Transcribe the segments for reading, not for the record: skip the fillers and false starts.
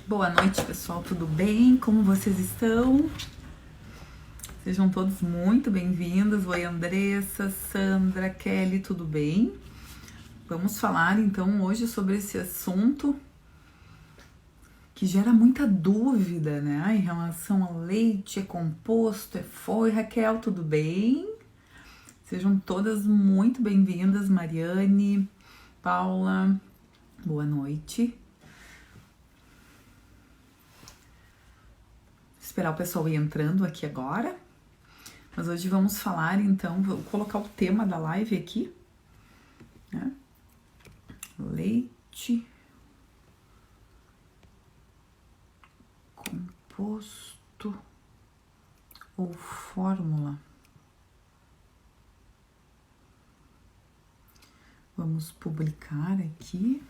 Boa noite, pessoal, tudo bem? Como vocês estão? Sejam todos muito bem-vindos. Oi, Andressa, Sandra, Kelly, tudo bem? Vamos falar então hoje sobre esse assunto que gera muita dúvida, né? Em relação ao leite, é composto, é foi? Raquel, tudo bem? Sejam todas muito bem-vindas, Mariane, Paula, boa noite. Esperar o pessoal ir entrando aqui agora. Mas hoje vamos falar, então, vou colocar o tema da live aqui, né? Leite composto ou fórmula. Vamos publicar aqui.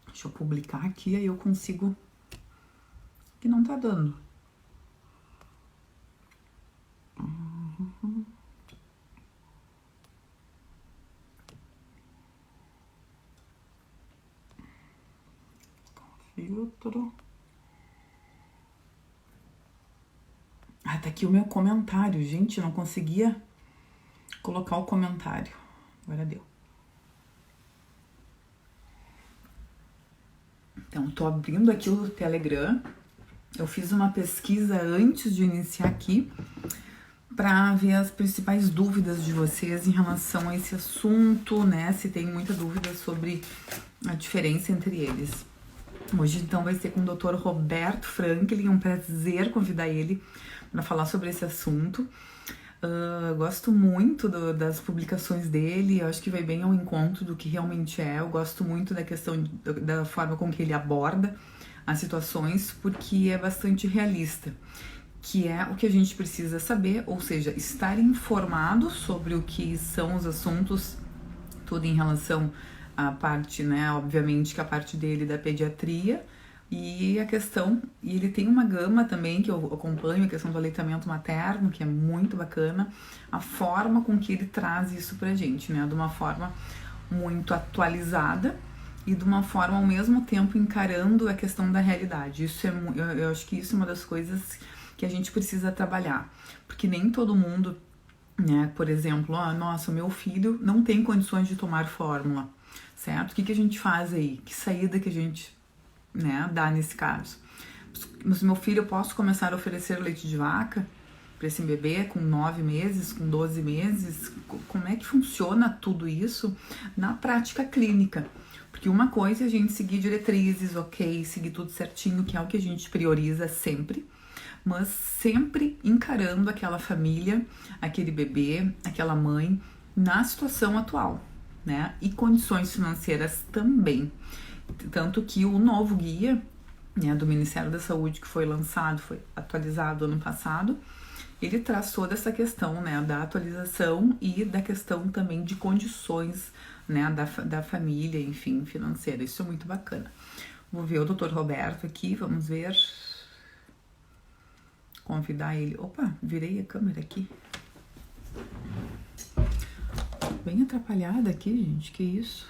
Deixa eu publicar aqui, aí eu consigo... Que não tá dando. Filtro. Ah, tá aqui o meu comentário, gente, não conseguia colocar o comentário. Agora deu. Então, tô abrindo aqui o Telegram. Eu fiz uma pesquisa antes de iniciar aqui para ver as principais dúvidas de vocês em relação a esse assunto, né? Se tem muita dúvida sobre a diferença entre eles. Hoje, então, vai ser com o Dr. Roberto Franklin, um prazer convidar ele para falar sobre esse assunto. Gosto muito das publicações dele, eu acho que vai bem ao encontro do que realmente é. Eu gosto muito da questão da forma com que ele aborda as situações, porque é bastante realista, que é o que a gente precisa saber, ou seja, estar informado sobre o que são os assuntos, tudo em relação à parte, né, obviamente que a parte dele da pediatria, e a questão, e ele tem uma gama também que eu acompanho, a questão do aleitamento materno, que é muito bacana, a forma com que ele traz isso pra gente, né, de uma forma muito atualizada e de uma forma ao mesmo tempo encarando a questão da realidade. Isso é, eu acho que isso é uma das coisas que a gente precisa trabalhar, porque nem todo mundo, né, por exemplo, nossa, meu filho não tem condições de tomar fórmula, certo? O que a gente faz aí? Que saída que a gente, né, dá nesse caso? Mas meu filho, eu posso começar a oferecer leite de vaca para esse bebê com 9 meses, com 12 meses? Como é que funciona tudo isso na prática clínica? Porque uma coisa é a gente seguir diretrizes, ok, seguir tudo certinho, que é o que a gente prioriza sempre, mas sempre encarando aquela família, aquele bebê, aquela mãe na situação atual, né? E condições financeiras também. Tanto que o novo guia, né, do Ministério da Saúde, que foi lançado, foi atualizado ano passado, ele traz toda essa questão, né, da atualização e da questão também de condições, né, da família, enfim, financeira. Isso é muito bacana. Vou ver o Dr. Roberto aqui, vamos ver. Convidar ele. Opa, virei a câmera aqui. Bem atrapalhada aqui, gente, que isso?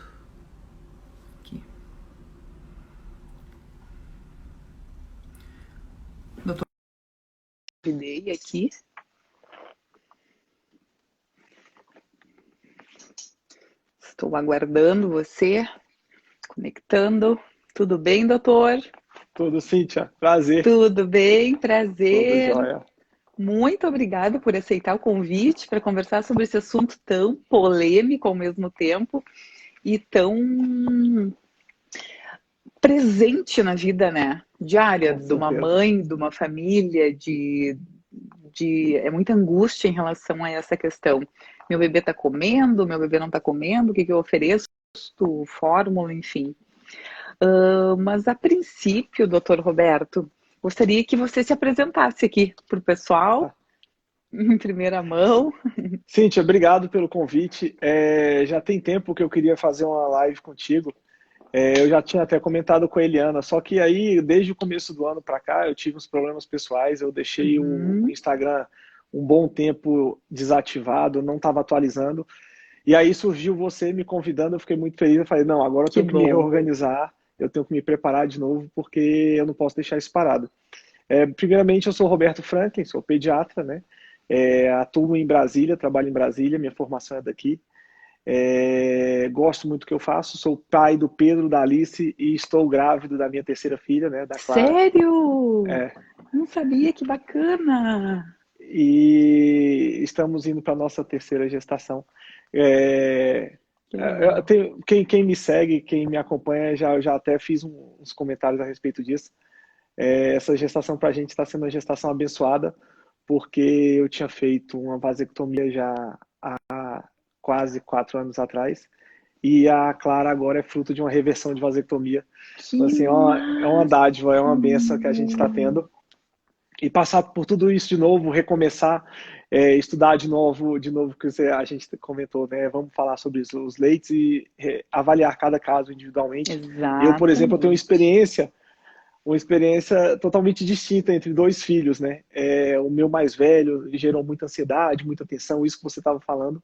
Aqui. Doutor, convidei aqui. Estou aguardando você, conectando. Tudo bem, doutor? Tudo, Cíntia. Prazer. Tudo bem, prazer. Tudo jóia. Muito obrigada por aceitar o convite para conversar sobre esse assunto tão polêmico ao mesmo tempo e tão presente na vida, né, diária Com de uma certeza. mãe, de uma família, é muita angústia em relação a essa questão. Meu bebê tá comendo, meu bebê não tá comendo, o que eu ofereço, fórmula, enfim. Mas a princípio, doutor Roberto, gostaria que você se apresentasse aqui para o pessoal, em primeira mão. Cíntia, obrigado pelo convite. Já tem tempo que eu queria fazer uma live contigo. Eu já tinha até comentado com a Eliana, só que aí, desde o começo do ano para cá, eu tive uns problemas pessoais, eu deixei o Uhum. Instagram um bom tempo desativado, não estava atualizando. E aí surgiu você me convidando, eu fiquei muito feliz. Eu falei, não, agora eu Que tenho que me bom. reorganizar, eu tenho que me preparar de novo, porque eu não posso deixar isso parado. Primeiramente, eu sou Roberto Franklin, sou pediatra, né? Atuo em Brasília, trabalho em Brasília, minha formação é daqui. Gosto muito do que eu faço, sou pai do Pedro, da Alice e estou grávido da minha terceira filha, né, da Clara. Sério? É, Não sabia, que bacana. e estamos indo para a nossa terceira gestação. É, Que legal. quem me segue, quem me acompanha, já até fiz uns comentários a respeito disso. Essa gestação para a gente está sendo uma gestação abençoada, porque eu tinha feito uma vasectomia já há quase 4 anos atrás, e a Clara agora é fruto de uma reversão de vasectomia. Então, Que assim, é uma dádiva, é uma benção que a gente está máximo. tendo. E passar por tudo isso de novo, recomeçar, estudar de novo, que a gente comentou, né? Vamos falar sobre os leites e avaliar cada caso individualmente. Eu, por exemplo, eu tenho Exatamente. uma experiência totalmente distinta entre dois filhos, né? O meu mais velho gerou muita ansiedade, muita tensão, isso que você estava falando,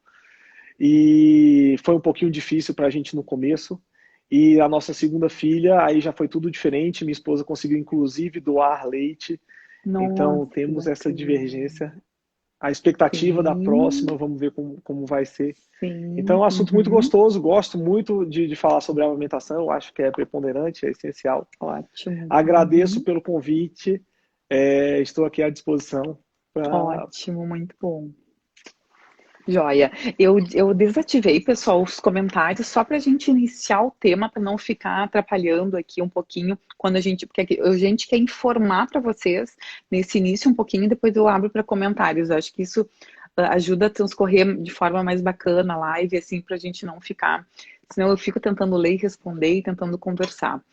e foi um pouquinho difícil para a gente no começo. E a nossa segunda filha, aí já foi tudo diferente. Minha esposa conseguiu, inclusive, doar leite. Então, Nossa, que temos essa bacana. divergência. A expectativa da próxima, Sim, vamos ver como vai ser. Então, é sim. um assunto muito Uhum. gostoso. Gosto muito de falar sobre a amamentação. Acho que é preponderante, é essencial. Ótimo. Agradeço Uhum. pelo convite. Estou aqui à disposição para. Ótimo, muito bom. Joia. Eu desativei, pessoal, os comentários só para a gente iniciar o tema, para não ficar atrapalhando aqui um pouquinho quando a gente. Porque a gente quer informar para vocês nesse início um pouquinho, e depois eu abro para comentários. Eu acho que isso ajuda a transcorrer de forma mais bacana a live, assim, para a gente não ficar. Senão eu fico tentando ler e responder e tentando conversar.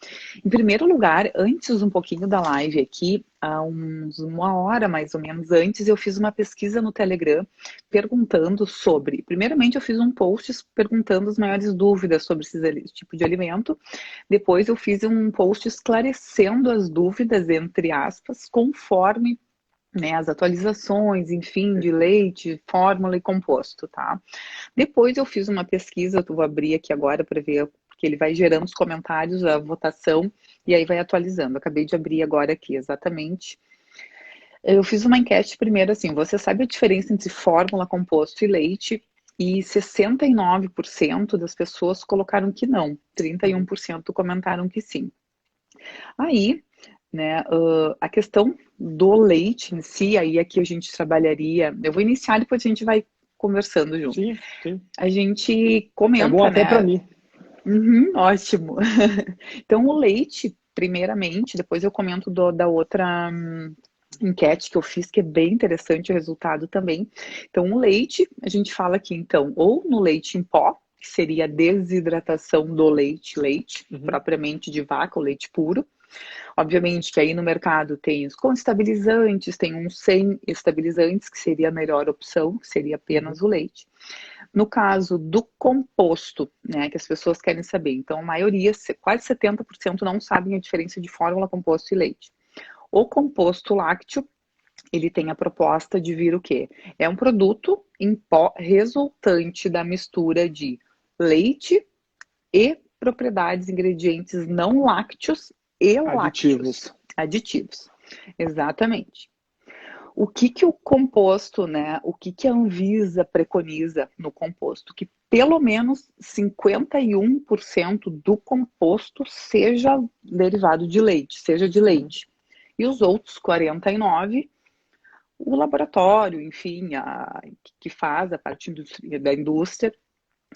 Em primeiro lugar, antes um pouquinho da live aqui, há uma hora mais ou menos antes, eu fiz uma pesquisa no Telegram perguntando sobre. Primeiramente, eu fiz um post perguntando as maiores dúvidas sobre esse tipo de alimento. Depois, eu fiz um post esclarecendo as dúvidas, entre aspas, conforme, né, as atualizações, enfim, de leite, fórmula e composto, tá? Depois eu fiz uma pesquisa, eu vou abrir aqui agora para ver, porque ele vai gerando os comentários, a votação, e aí vai atualizando. Eu acabei de abrir agora aqui, exatamente. Eu fiz uma enquete primeiro assim, você sabe a diferença entre fórmula, composto e leite? E 69% das pessoas colocaram que não, 31% comentaram que sim. Aí, né, a questão do leite em si, aí aqui a gente trabalharia, eu vou iniciar, depois a gente vai conversando junto. Sim, sim. A gente É bom comenta, até para né? mim. Uhum, ótimo. Então, o leite, primeiramente, depois eu comento da outra enquete que eu fiz, que é bem interessante o resultado também. Então, o leite, a gente fala aqui, então, ou no leite em pó, que seria a desidratação do leite, Uhum. propriamente de vaca, o leite puro. Obviamente que aí no mercado tem os com estabilizantes, tem uns sem estabilizantes, que seria a melhor opção, que seria Uhum. apenas o leite. No caso do composto, né, que as pessoas querem saber, então a maioria, quase 70% não sabem a diferença de fórmula, composto e leite. O composto lácteo, ele tem a proposta de vir o quê? É um produto em pó resultante da mistura de leite e propriedades, ingredientes não lácteos e lácteos, Aditivos. aditivos. Exatamente. O que o composto, né? O que a Anvisa preconiza no composto? Que pelo menos 51% do composto seja derivado de leite, seja de Uhum. leite. E os outros 49%, o laboratório, enfim, que faz a parte da indústria,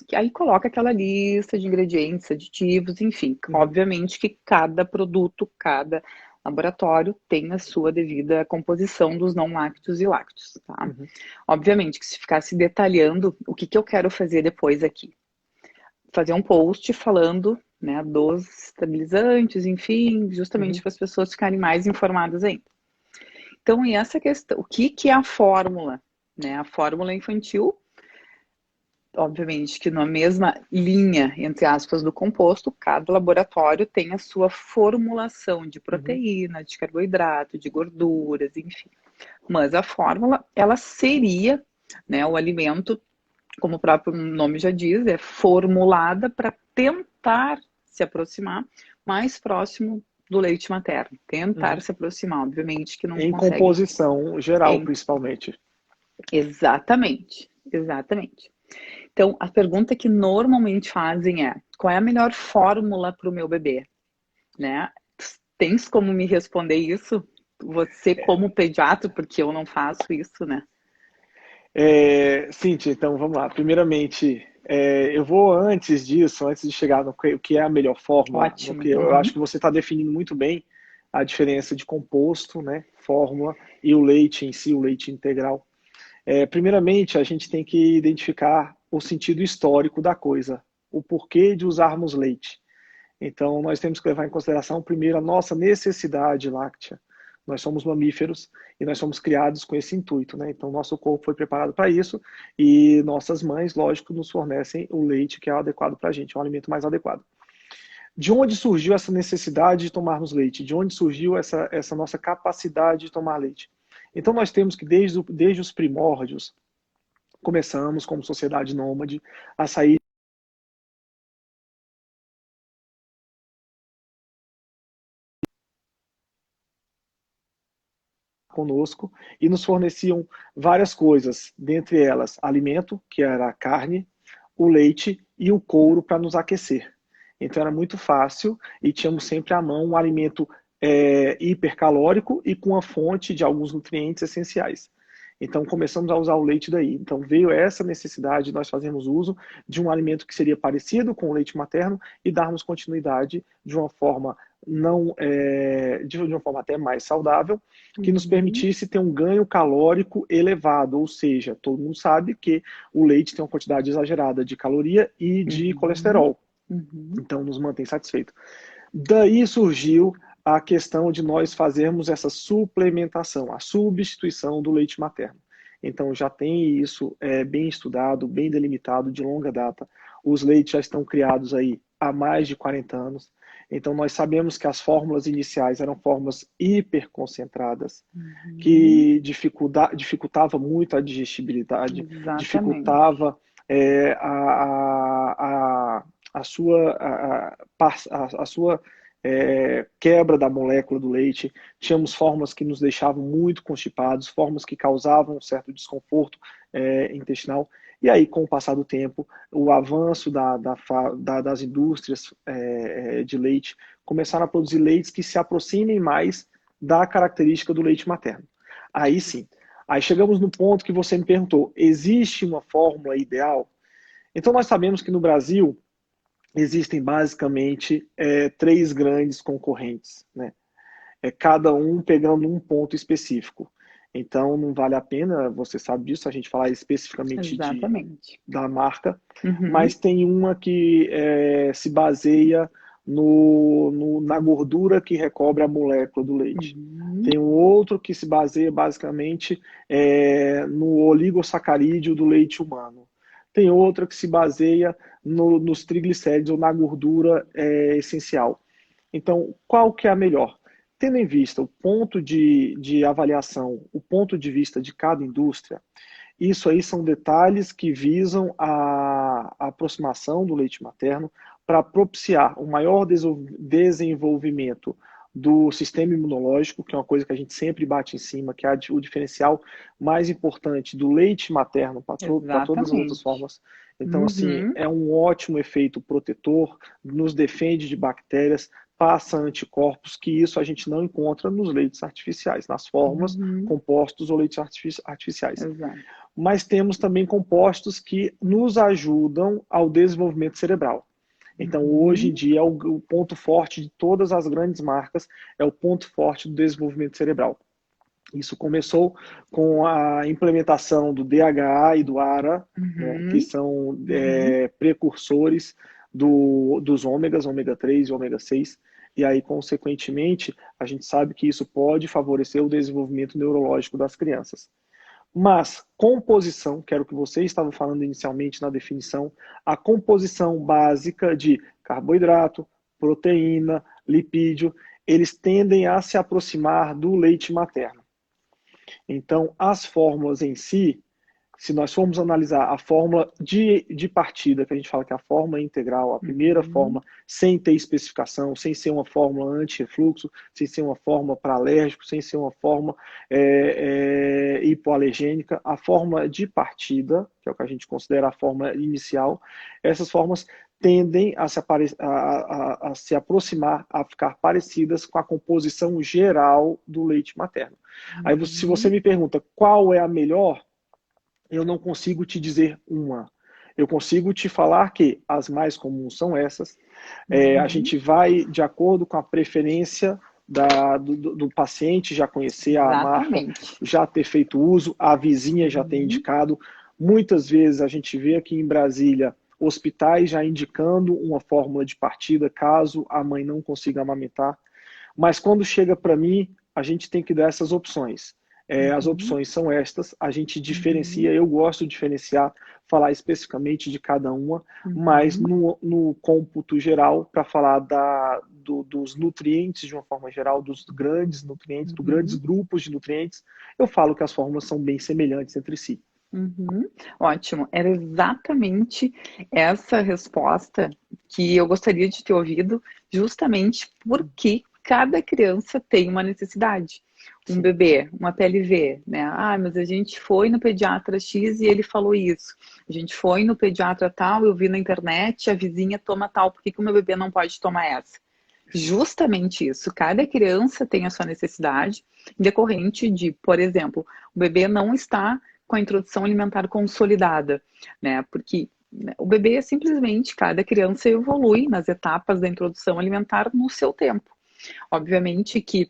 que aí coloca aquela lista de ingredientes, aditivos, enfim. Uhum. Obviamente que cada produto, cada laboratório tem a sua devida composição dos não lácteos e lácteos, tá? Uhum. Obviamente que se ficasse detalhando o que eu quero fazer depois aqui. Fazer um post falando, né, dos estabilizantes, enfim, justamente Uhum. para as pessoas ficarem mais informadas ainda. Então, e essa questão, o que é a fórmula? né? A fórmula infantil, obviamente que na mesma linha, entre aspas, do composto, cada laboratório tem a sua formulação de Uhum. proteína, de carboidrato, de gorduras, enfim. Mas a fórmula, ela seria, né, o alimento, como o próprio nome já diz, é formulada para tentar se aproximar mais próximo do leite materno. Tentar Uhum. se aproximar, obviamente que não Em consegue. composição geral, Em... principalmente. Exatamente, exatamente. Então, a pergunta que normalmente fazem é: qual é a melhor fórmula para o meu bebê? Né? Tens como me responder isso? Você, como pediatra, porque eu não faço isso, né? Cíntia, então vamos lá. Primeiramente, eu vou antes disso, antes de chegar no que é a melhor fórmula, no Ótimo. que eu acho Uhum. que você está definindo muito bem a diferença de composto, né, fórmula e o leite em si, o leite integral. Primeiramente, a gente tem que identificar o sentido histórico da coisa, o porquê de usarmos leite. Então, nós temos que levar em consideração, primeiro, a nossa necessidade láctea. Nós somos mamíferos e nós somos criados com esse intuito, né? Então, nosso corpo foi preparado para isso e nossas mães, lógico, nos fornecem o leite que é adequado para a gente, é um alimento mais adequado. De onde surgiu essa necessidade de tomarmos leite? De onde surgiu essa nossa capacidade de tomar leite? Então, nós temos que, desde os primórdios, começamos, como sociedade nômade, a sair conosco e nos forneciam várias coisas, dentre elas alimento, que era a carne, o leite e o couro para nos aquecer. Então era muito fácil e tínhamos sempre à mão um alimento hipercalórico e com a fonte de alguns nutrientes essenciais. Então começamos a usar o leite daí. Então veio essa necessidade de nós fazermos uso de um alimento que seria parecido com o leite materno e darmos continuidade de uma forma não de uma forma até mais saudável, que nos Uhum. permitisse ter um ganho calórico elevado, ou seja, todo mundo sabe que o leite tem uma quantidade exagerada de caloria e de Uhum. colesterol, Uhum. então nos mantém satisfeito. Daí surgiu a questão de nós fazermos essa suplementação, a substituição do leite materno. Então já tem isso bem estudado, bem delimitado, de longa data. Os leites já estão criados aí há mais de 40 anos. Então nós sabemos que as fórmulas iniciais eram fórmulas hiperconcentradas, Uhum. que dificultava muito a digestibilidade, Exatamente. dificultava é, a sua, a sua quebra da molécula do leite. Tínhamos formas que nos deixavam muito constipados, formas que causavam um certo desconforto intestinal. E aí, com o passar do tempo, o avanço das indústrias de leite começaram a produzir leites que se aproximem mais da característica do leite materno. Aí sim. Aí chegamos no ponto que você me perguntou: existe uma fórmula ideal? Então, nós sabemos que no Brasil existem basicamente três grandes concorrentes, né? Cada um pegando um ponto específico. Então, não vale a pena, você sabe disso, a gente falar especificamente Exatamente. da marca, Uhum. mas tem uma que se baseia na gordura que recobre a molécula do leite. Uhum. Tem um outro que se baseia basicamente no oligosacarídeo do leite humano. Tem outra que se baseia nos triglicéridos ou na gordura essencial. Então, qual que é a melhor? Tendo em vista o ponto de avaliação, o ponto de vista de cada indústria, isso aí são detalhes que visam a aproximação do leite materno para propiciar o maior desenvolvimento do sistema imunológico, que é uma coisa que a gente sempre bate em cima, que é o diferencial mais importante do leite materno para todas as outras Exatamente. formas. Então, assim, Uhum. é um ótimo efeito protetor, nos defende de bactérias, passa anticorpos, que isso a gente não encontra nos leites artificiais, nas formas, Uhum. compostos ou leites artificiais. Exato. Mas temos também compostos que nos ajudam ao desenvolvimento cerebral. Então, hoje em Uhum. dia, o ponto forte de todas as grandes marcas é o ponto forte do desenvolvimento cerebral. Isso começou com a implementação do DHA e do ARA, né, que Uhum. são Uhum. precursores dos ômegas, ômega 3 e ômega 6. E aí, consequentemente, a gente sabe que isso pode favorecer o desenvolvimento neurológico das crianças. Mas composição, que era o que você estava falando inicialmente na definição, a composição básica de carboidrato, proteína, lipídio, eles tendem a se aproximar do leite materno. Então, as fórmulas em si, se nós formos analisar a fórmula de partida, que a gente fala que é a fórmula integral, a primeira fórmula, sem ter especificação, sem ser uma fórmula anti-refluxo, sem ser uma fórmula para alérgico, sem ser uma fórmula hipoalergênica, a fórmula de partida, que é o que a gente considera a fórmula inicial, essas fórmulas tendem a se aproximar, a ficar parecidas com a composição geral do leite materno. Aí, se você me pergunta qual é a melhor, eu não consigo te dizer uma. Eu consigo te falar que as mais comuns são essas. A gente vai de acordo com a preferência do paciente, já conhecer a marca, já ter feito uso, a vizinha já ter indicado. Muitas vezes a gente vê aqui em Brasília hospitais já indicando uma fórmula de partida caso a mãe não consiga amamentar. Mas quando chega para mim, a gente tem que dar essas opções. As opções são estas, a gente diferencia, eu gosto de diferenciar, falar especificamente de cada uma, mas no cômputo geral, para falar dos nutrientes de uma forma geral, dos grandes nutrientes, dos grandes grupos de nutrientes, eu falo que as fórmulas são bem semelhantes entre si. Ótimo, era exatamente essa resposta que eu gostaria de ter ouvido, justamente porque cada criança tem uma necessidade. Um bebê, uma PLV, né? Ah, mas a gente foi no pediatra X e ele falou isso. A gente foi no pediatra tal, eu vi na internet, a vizinha toma tal, por que o meu bebê não pode tomar essa? Justamente isso. Cada criança tem a sua necessidade decorrente de, por exemplo, o bebê não está com a introdução alimentar consolidada, né? Porque o bebê é simplesmente, cada criança evolui nas etapas da introdução alimentar no seu tempo. Obviamente que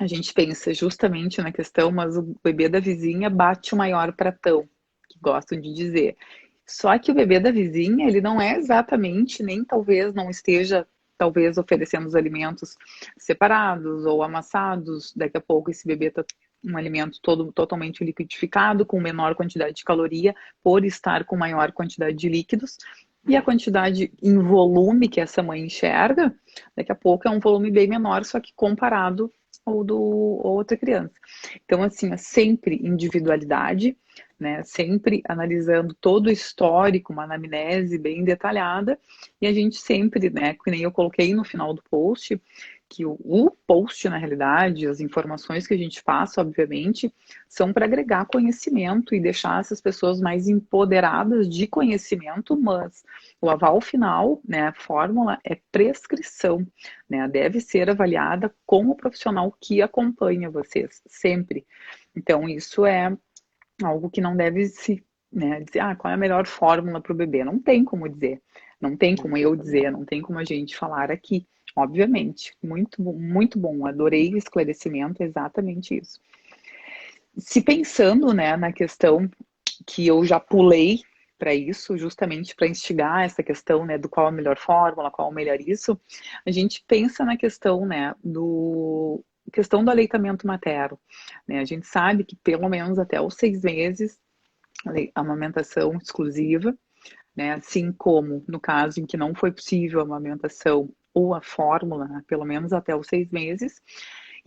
a gente pensa justamente na questão, mas o bebê da vizinha bate o maior pratão, que gostam de dizer. Só que o bebê da vizinha, ele não é exatamente, nem talvez não esteja, talvez oferecendo os alimentos separados ou amassados. Daqui a pouco esse bebê está um alimento todo totalmente liquidificado, com menor quantidade de caloria, por estar com maior quantidade de líquidos. E a quantidade em volume que essa mãe enxerga, daqui a pouco é um volume bem menor, só que comparado ou outra criança. Então, assim, é sempre individualidade, né? Sempre analisando todo o histórico, uma anamnese bem detalhada, e a gente sempre, né, que nem eu coloquei no final do post, que o post, na realidade, as informações que a gente passa, obviamente, são para agregar conhecimento e deixar essas pessoas mais empoderadas de conhecimento, mas o aval final, né, a fórmula é prescrição, né, deve ser avaliada com o profissional que acompanha vocês, sempre. Então, isso é algo que não deve se, né, dizer, qual é a melhor fórmula para o bebê? Não tem como dizer, não tem como eu dizer, não tem como a gente falar aqui. Obviamente, muito bom, adorei o esclarecimento, exatamente isso. Se pensando, né, na questão que eu já pulei para isso, justamente para instigar essa questão, né, do qual a melhor fórmula, qual o melhor isso, a gente pensa na questão, né, do aleitamento materno, né? A gente sabe que pelo menos até os 6 meses, a amamentação exclusiva, né? Assim como no caso em que não foi possível a amamentação ou a fórmula, né, pelo menos até os 6 meses.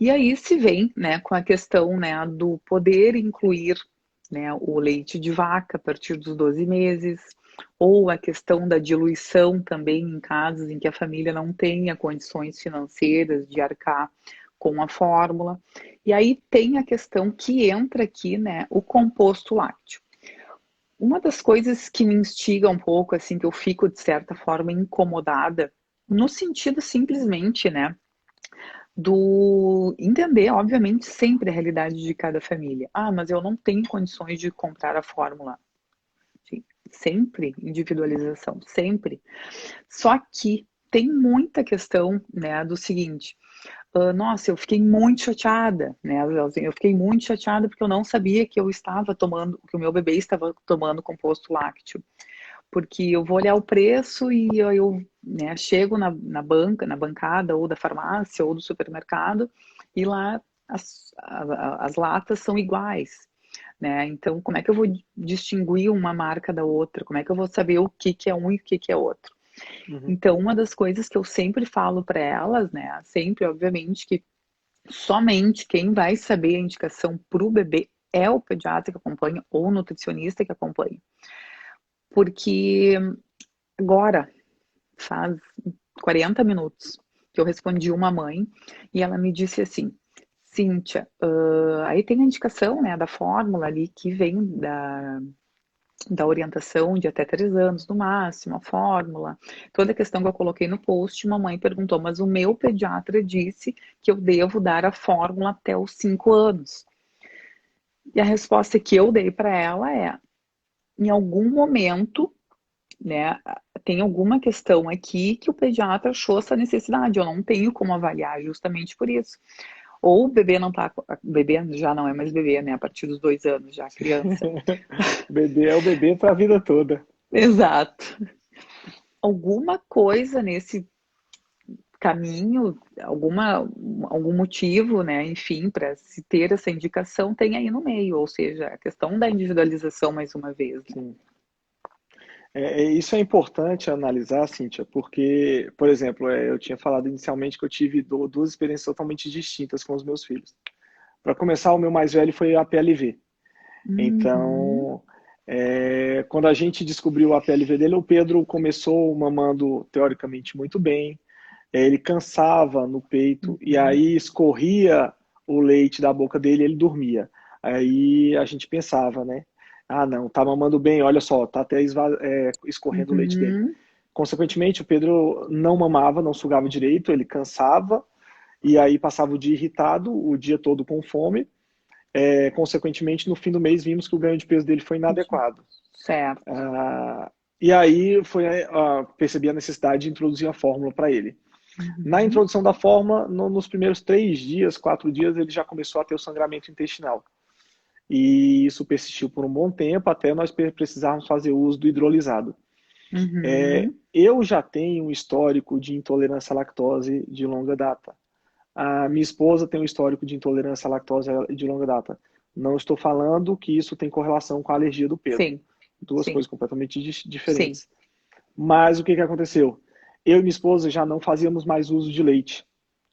E aí se vem, né, com a questão, né, do poder incluir, né, o leite de vaca a partir dos 12 meses, ou a questão da diluição também em casos em que a família não tenha condições financeiras de arcar com a fórmula. E aí tem a questão que entra aqui, né, o composto lácteo. Uma das coisas que me instiga um pouco, assim, que eu fico, de certa forma, incomodada, no sentido simplesmente, né, do entender, obviamente, sempre a realidade de cada família. Mas eu não tenho condições de comprar a fórmula. Sim, sempre individualização, sempre. Só que tem muita questão, né, do seguinte, nossa, eu fiquei muito chateada, né? Eu fiquei muito chateada porque eu não sabia que eu estava tomando, que o meu bebê estava tomando composto lácteo. Porque eu vou olhar o preço e eu né, chego na bancada ou da farmácia ou do supermercado e lá as latas são iguais. né? Então, como é que eu vou distinguir uma marca da outra? Como é que eu vou saber o que que é um e o que que é outro? Uhum. Então, uma das coisas que eu sempre falo para elas, né? Sempre, obviamente, que somente quem vai saber a indicação para o bebê é o pediatra que acompanha ou o nutricionista que acompanha. Porque agora, faz 40 minutos que eu respondi uma mãe e ela me disse assim: Cíntia, aí tem a indicação, né, da fórmula ali que vem da orientação de até 3 anos no máximo, a fórmula, toda a questão que eu coloquei no post, uma mãe perguntou, mas o meu pediatra disse que eu devo dar a fórmula até os 5 anos. E a resposta que eu dei para ela é, em algum momento, né, tem alguma questão aqui que o pediatra achou essa necessidade, eu não tenho como avaliar justamente por isso. Ou o bebê não tá, bebê já não é mais bebê, né, a partir dos 2 anos, já criança. Bebê é o bebê para a vida toda. Exato. Alguma coisa nesse caminho, algum motivo, né, enfim, para se ter essa indicação, tem aí no meio, ou seja, a questão da individualização mais uma vez, né? Sim. Isso é importante analisar, Cíntia, porque, por exemplo, eu tinha falado inicialmente que eu tive duas experiências totalmente distintas com os meus filhos. Para começar, o meu mais velho foi a PLV. Uhum, Então, quando a gente descobriu a PLV dele, o Pedro começou mamando teoricamente muito bem, ele cansava no peito e uhum, aí escorria o leite da boca dele e ele dormia. Aí a gente pensava, né? Ah, não, tá mamando bem, olha só, tá até escorrendo o leite dele. uhum, Consequentemente, o Pedro não mamava, não sugava direito, ele cansava e aí passava o dia irritado, o dia todo com fome. Consequentemente, no fim do mês, vimos que o ganho de peso dele foi inadequado. certo. Ah, e aí percebi a necessidade de introduzir a fórmula para ele. Na Uhum, introdução da fórmula, nos primeiros 3 dias, 4 dias, ele já começou a ter o sangramento intestinal. E isso persistiu por um bom tempo, até nós precisarmos fazer uso do hidrolisado. uhum, Eu já tenho um histórico de intolerância à lactose de longa data. A minha esposa tem um histórico de intolerância à lactose de longa data. Não estou falando que isso tem correlação com a alergia do Pedro. sim, Duas sim, coisas completamente sim. diferentes. Mas o que aconteceu? Eu e minha esposa já não fazíamos mais uso de leite.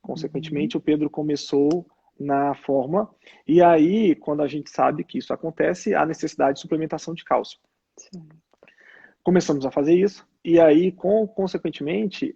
Uhum, Consequentemente, o Pedro começou na fórmula. E aí, quando a gente sabe que isso acontece, há necessidade de suplementação de cálcio. sim. Começamos a fazer isso. E aí, consequentemente,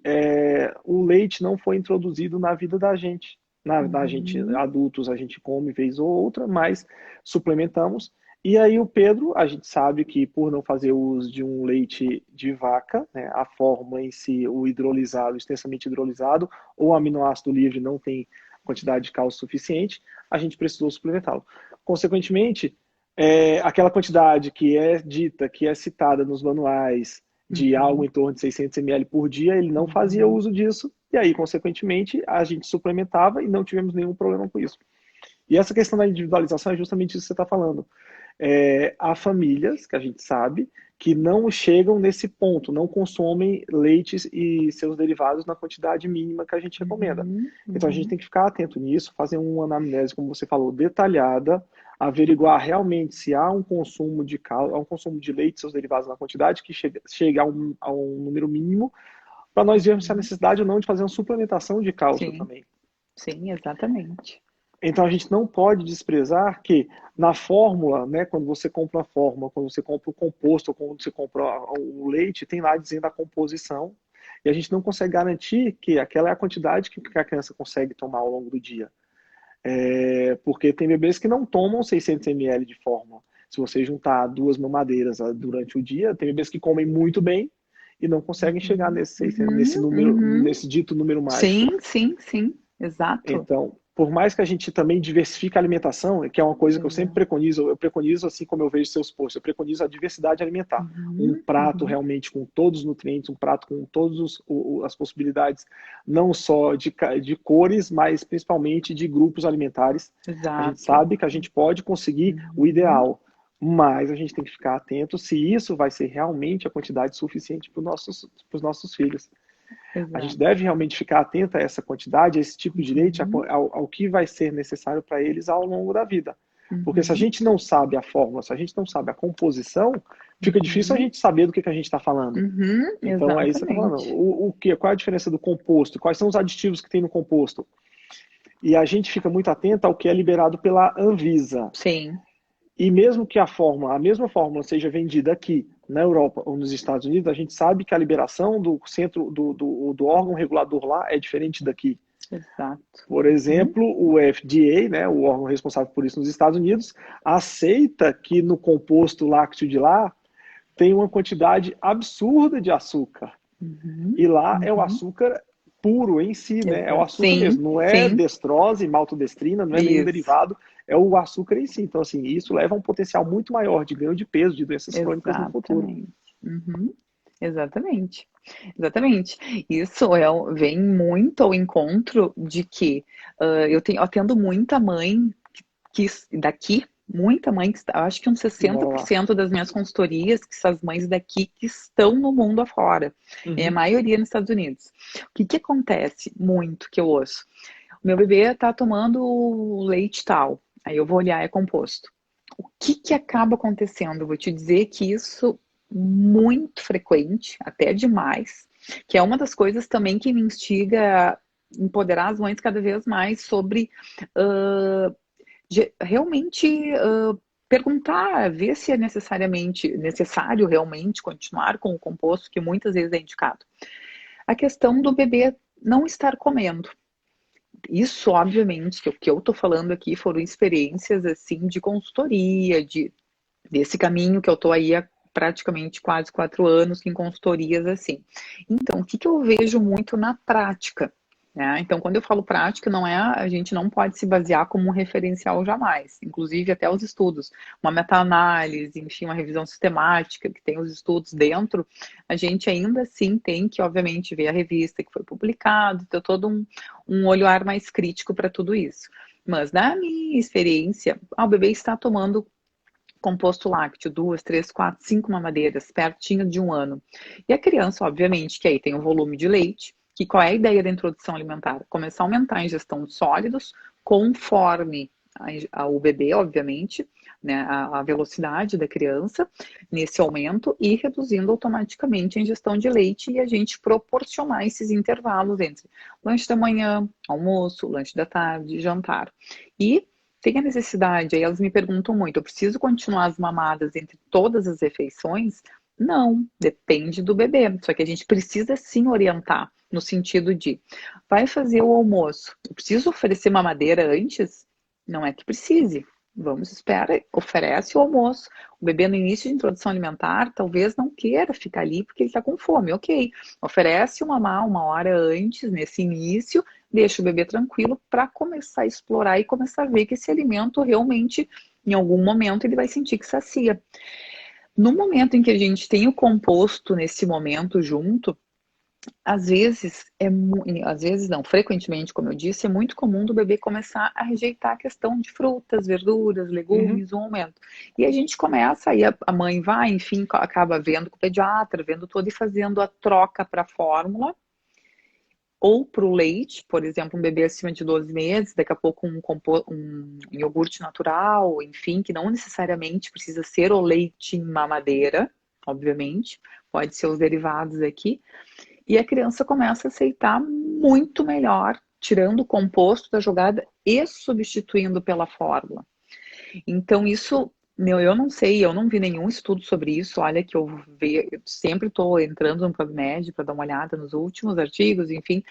o leite não foi introduzido na vida da gente. Na gente, Uhum, adultos, a gente come vez ou outra, mas suplementamos. E aí o Pedro, a gente sabe que por não fazer uso de um leite de vaca, né, a fórmula em si, o hidrolisado, extensamente hidrolisado, ou o aminoácido livre não tem quantidade de cálcio suficiente, a gente precisou suplementá-lo. Consequentemente, aquela quantidade que é dita, que é citada nos manuais, de algo uhum, em torno de 600 ml por dia, ele não fazia uhum, uso disso, e aí, consequentemente, a gente suplementava e não tivemos nenhum problema com isso. E essa questão da individualização é justamente isso que você está falando. Há famílias, que a gente sabe, que não chegam nesse ponto, não consomem leites e seus derivados na quantidade mínima que a gente recomenda. uhum, Então a gente uhum. tem que ficar atento nisso, fazer uma anamnese, como você falou, detalhada, averiguar realmente se há um consumo de um consumo de leite e seus derivados na quantidade que chega a um número mínimo, para nós vermos se há Uhum. necessidade ou não de fazer uma suplementação de cálcio Sim, também. sim, exatamente. Então a gente não pode desprezar que na fórmula, né, quando você compra a fórmula, quando você compra o composto, ou quando você compra o leite, tem lá dizendo a composição, e a gente não consegue garantir que aquela é a quantidade que a criança consegue tomar ao longo do dia. Porque tem bebês que não tomam 600 ml de fórmula. Se você juntar duas mamadeiras durante o dia, tem bebês que comem muito bem e não conseguem chegar Uhum, nesse, 600, nesse uhum, número, uhum. nesse dito número mágico. Sim, sim, sim, exato. Então, por mais que a gente também diversifique a alimentação, que é uma coisa que eu sempre Exato. preconizo, eu preconizo assim como eu vejo seus posts, eu preconizo a diversidade alimentar. Um Uhum, prato uhum. realmente com todos os nutrientes, um prato com todas as possibilidades, não só de cores, mas principalmente de grupos alimentares. A gente Exato. sabe que a gente pode conseguir o Uhum, ideal, mas a gente tem que ficar atento se isso vai ser realmente a quantidade suficiente para os nossos filhos. A gente exato. deve realmente ficar atento a essa quantidade, a esse tipo de leite, Uhum, ao que vai ser necessário para eles ao longo da vida. Porque se a gente não sabe a fórmula, se a gente não sabe a composição, fica difícil a gente saber do que a gente está falando. Então, é isso que você está falando. Exatamente. Qual é a diferença do composto? Quais são os aditivos que tem no composto? E a gente fica muito atento ao que é liberado pela Anvisa. Sim. E mesmo que a mesma fórmula seja vendida aqui na Europa ou nos Estados Unidos, a gente sabe que a liberação do centro do órgão regulador lá é diferente daqui. Exato. Por exemplo, o FDA, né, o órgão responsável por isso nos Estados Unidos, aceita que no composto lácteo de lá tem uma quantidade absurda de açúcar. E lá é o açúcar puro em si, né? É o açúcar mesmo, não é destrose, maltodestrina, não é nenhum derivado, é o açúcar em si. Então, assim, isso leva a um potencial muito maior de ganho de peso, de doenças crônicas no futuro. Exatamente. Exatamente. Isso vem muito ao encontro de que eu atendo muita mãe que daqui, muita mãe, que acho que uns 60% das minhas consultorias, que são as mães daqui que estão no mundo afora. É a maioria nos Estados Unidos. O que acontece muito que eu ouço? O meu bebê tá tomando leite tal. Aí eu vou olhar, é composto. O que acaba acontecendo? Vou te dizer que isso muito frequente, até demais, que é uma das coisas também que me instiga a empoderar as mães cada vez mais sobre realmente perguntar, ver se é necessário realmente continuar com o composto que muitas vezes é indicado. A questão do bebê não estar comendo. Isso, obviamente, que o que eu tô falando aqui foram experiências, assim, de consultoria, desse caminho que eu tô aí há praticamente quase 4 anos em consultorias, assim. Então, o que eu vejo muito na prática? Né? Então, quando eu falo prática, a gente não pode se basear como um referencial jamais. Inclusive, até os estudos, uma meta-análise, enfim, uma revisão sistemática que tem os estudos dentro, a gente ainda assim tem que, obviamente, ver a revista que foi publicado, ter todo um olhar mais crítico para tudo isso. Mas, na minha experiência, o bebê está tomando composto lácteo, 2, 3, 4, 5 mamadeiras, pertinho de 1 ano. E a criança, obviamente, que aí tem o volume de leite, que qual é a ideia da introdução alimentar? Começar a aumentar a ingestão de sólidos conforme o bebê, obviamente, né, a velocidade da criança nesse aumento e reduzindo automaticamente a ingestão de leite e a gente proporcionar esses intervalos entre lanche da manhã, almoço, lanche da tarde, jantar. E tem a necessidade, aí elas me perguntam muito, eu preciso continuar as mamadas entre todas as refeições? Não, depende do bebê. Só que a gente precisa sim orientar, no sentido de, vai fazer o almoço, eu preciso oferecer mamadeira antes? Não é que precise. Vamos esperar, oferece o almoço. O bebê no início de introdução alimentar talvez não queira ficar ali porque ele está com fome, ok. Oferece o mamar 1 hora antes, nesse início, deixa o bebê tranquilo para começar a explorar e começar a ver que esse alimento realmente, em algum momento, ele vai sentir que sacia. No momento em que a gente tem o composto nesse momento junto, às vezes não, frequentemente, como eu disse, é muito comum do bebê começar a rejeitar a questão de frutas, verduras, legumes, um aumento. E a gente começa, aí a mãe vai, enfim, acaba vendo com o pediatra, vendo todo e fazendo a troca para a fórmula, ou para o leite, por exemplo, um bebê acima de 12 meses, daqui a pouco um iogurte natural, enfim, que não necessariamente precisa ser o leite em mamadeira, obviamente, pode ser os derivados aqui, e a criança começa a aceitar muito melhor, tirando o composto da jogada e substituindo pela fórmula. Então, isso, eu não sei, eu não vi nenhum estudo sobre isso. Olha que eu sempre estou entrando no PubMed para dar uma olhada nos últimos artigos, enfim.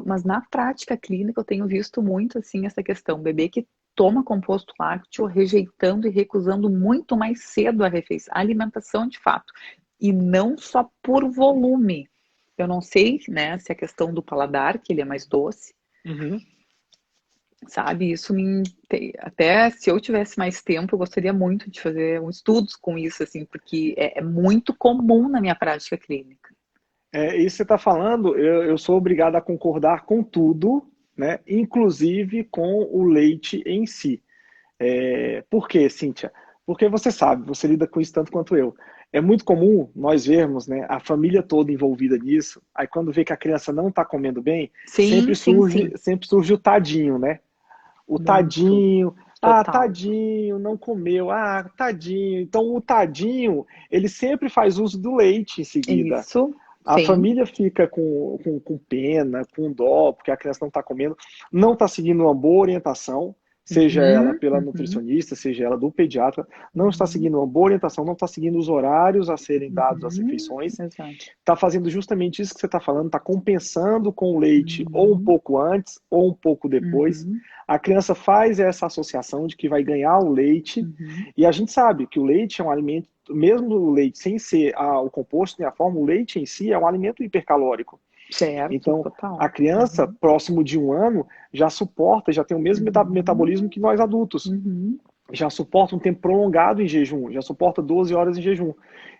Mas na prática clínica eu tenho visto muito assim essa questão, bebê que toma composto lácteo rejeitando e recusando muito mais cedo a refeição, a alimentação de fato, e não só por volume. Eu não sei, né, se é a questão do paladar, que ele é mais doce, sabe? Isso até se eu tivesse mais tempo, eu gostaria muito de fazer estudos com isso, assim, porque é muito comum na minha prática clínica. Isso que você está falando, eu sou obrigado a concordar com tudo, né? Inclusive com o leite em si. Por quê, Cíntia? Porque você sabe, você lida com isso tanto quanto eu. É muito comum nós vermos, né, a família toda envolvida nisso. Aí quando vê que a criança não está comendo bem, Sim, sempre surge o tadinho, né? O tadinho, Ah, Total. tadinho, não comeu. Ah, tadinho. Então, o tadinho, ele sempre faz uso do leite em seguida. Isso, A sim. família fica com pena, com dó, porque a criança não está comendo, não está seguindo uma boa orientação, seja ela Uhum, pela uhum, nutricionista, seja ela do pediatra, não está uhum, seguindo uma boa orientação, não está seguindo os horários a serem dados às uhum, refeições, exato. está fazendo justamente isso que você está falando, está compensando com o leite ou um Uhum, pouco antes ou um pouco depois. uhum, A criança faz essa associação de que vai ganhar o leite, uhum. e a gente sabe que o leite é um alimento, mesmo o leite sem ser o composto nem a forma, o leite em si é um alimento hipercalórico. Certo, Então, a total. criança, Uhum, próximo de 1 ano, já suporta, já tem o mesmo metabolismo uhum, que nós adultos, uhum, já suporta um tempo prolongado em jejum, já suporta 12 horas em jejum.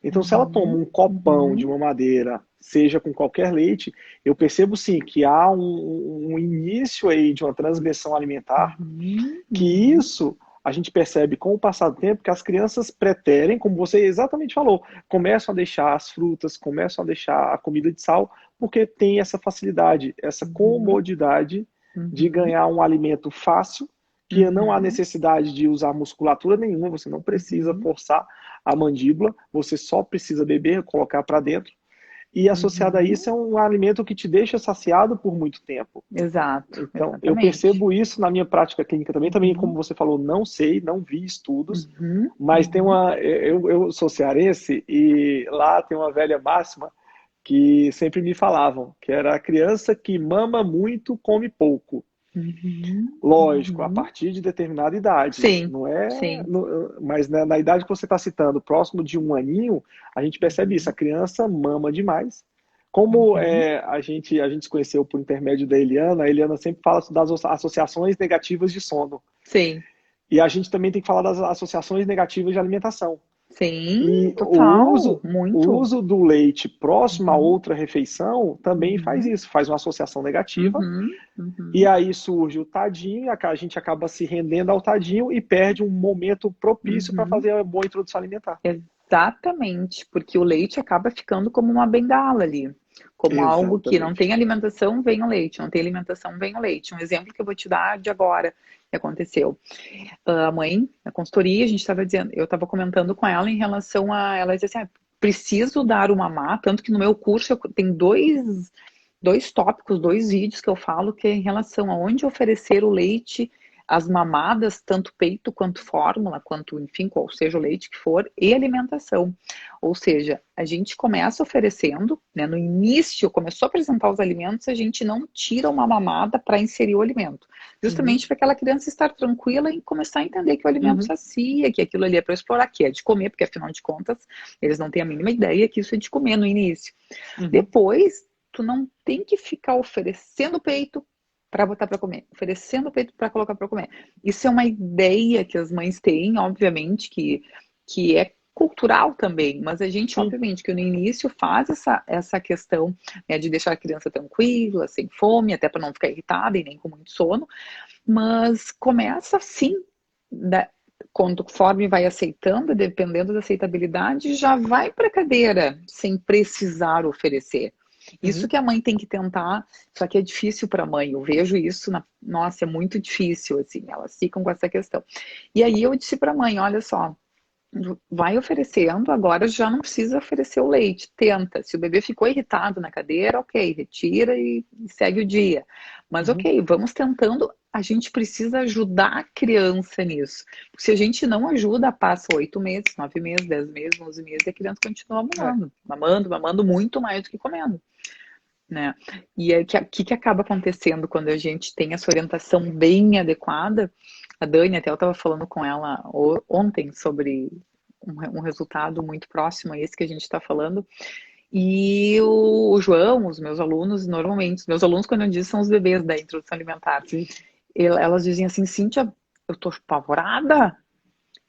Então, se ela toma uhum, um copão de uhum, uma madeira, seja com qualquer leite, eu percebo sim que há um início aí de uma transgressão alimentar, uhum, que uhum, isso a gente percebe com o passar do tempo que as crianças preterem, como você exatamente falou, começam a deixar as frutas, começam a deixar a comida de sal, porque tem essa facilidade, essa uhum, comodidade de uhum, ganhar um alimento fácil, que não há uhum, necessidade de usar musculatura nenhuma, você não precisa uhum, forçar a mandíbula, você só precisa beber, colocar para dentro. E associado a uhum. isso é um alimento que te deixa saciado por muito tempo. Exato, Então, eu exatamente. percebo isso na minha prática clínica também, como Uhum, você falou, não sei, não vi estudos, uhum, mas tem uhum. eu sou cearense e lá tem uma velha máxima que sempre me falavam, que era a criança que mama muito, come pouco. Uhum, Lógico, a uhum. partir de determinada idade, Sim, não é, sim. mas na idade que você está citando, próximo de 1 aninho, a gente percebe isso, a Uhum, criança mama demais. Como uhum. a gente se conheceu por intermédio da Eliana, a Eliana sempre fala das associações negativas de sono. Sim, E a gente também tem que falar das associações negativas de alimentação. sim, E total, o muito. uso do leite próximo a Uhum, outra refeição também faz uhum, isso, faz uma associação negativa, uhum, e uhum, aí surge o tadinho, a gente acaba se rendendo ao tadinho e perde um momento propício para uhum. fazer a boa introdução alimentar. Exatamente, porque o leite acaba ficando como uma bendala ali, como algo que não Exatamente. tem alimentação, vem o leite, não tem alimentação, vem o leite. Um exemplo que eu vou te dar de agora que aconteceu. A mãe, na consultoria, a gente estava dizendo, eu estava comentando com ela em relação a, ela dizia assim, preciso dar uma mamá, tanto que no meu curso tem dois tópicos, dois vídeos que eu falo que é em relação a onde oferecer o leite, as mamadas, tanto peito quanto fórmula, quanto, enfim, qual seja o leite que for, e alimentação. Ou seja, a gente começa oferecendo, né, no início, começou a apresentar os alimentos, a gente não tira uma mamada para inserir o alimento. Uhum, Justamente para aquela criança estar tranquila e começar a entender que o alimento uhum, sacia, que aquilo ali é para explorar, que é de comer, porque afinal de contas, eles não têm a mínima ideia que isso é de comer no início. uhum. Depois, tu não tem que ficar oferecendo peito para botar para comer, oferecendo peito para colocar para comer. Isso é uma ideia que as mães têm, obviamente, que é cultural também, mas a gente, Sim. obviamente, que no início faz essa questão, né, de deixar a criança tranquila, sem fome, até para não ficar irritada e nem com muito sono, mas começa assim, da, conforme vai aceitando, dependendo da aceitabilidade, já vai para a cadeira sem precisar oferecer. Isso Uhum, que a mãe tem que tentar, só que é difícil para a mãe. Eu vejo isso, nossa, é muito difícil, assim, elas ficam com essa questão. E aí eu disse para a mãe: olha só, vai oferecendo, agora já não precisa oferecer o leite, tenta. Se o bebê ficou irritado na cadeira, ok, retira e segue o dia. Mas uhum. ok, vamos tentando, a gente precisa ajudar a criança nisso. Porque se a gente não ajuda, passa 8 meses, 9 meses, 10 meses, 11 meses, e a criança continua É. mamando, mamando, mamando muito mais do que comendo. Né? E aí, o que acaba acontecendo quando a gente tem essa orientação bem adequada? A Dani, até eu estava falando com ela ontem sobre um resultado muito próximo a esse que a gente está falando. E o João, os meus alunos, normalmente, os meus alunos, quando eu digo, são os bebês da introdução alimentar. Sim. Elas dizem assim: Cíntia, eu tô apavorada.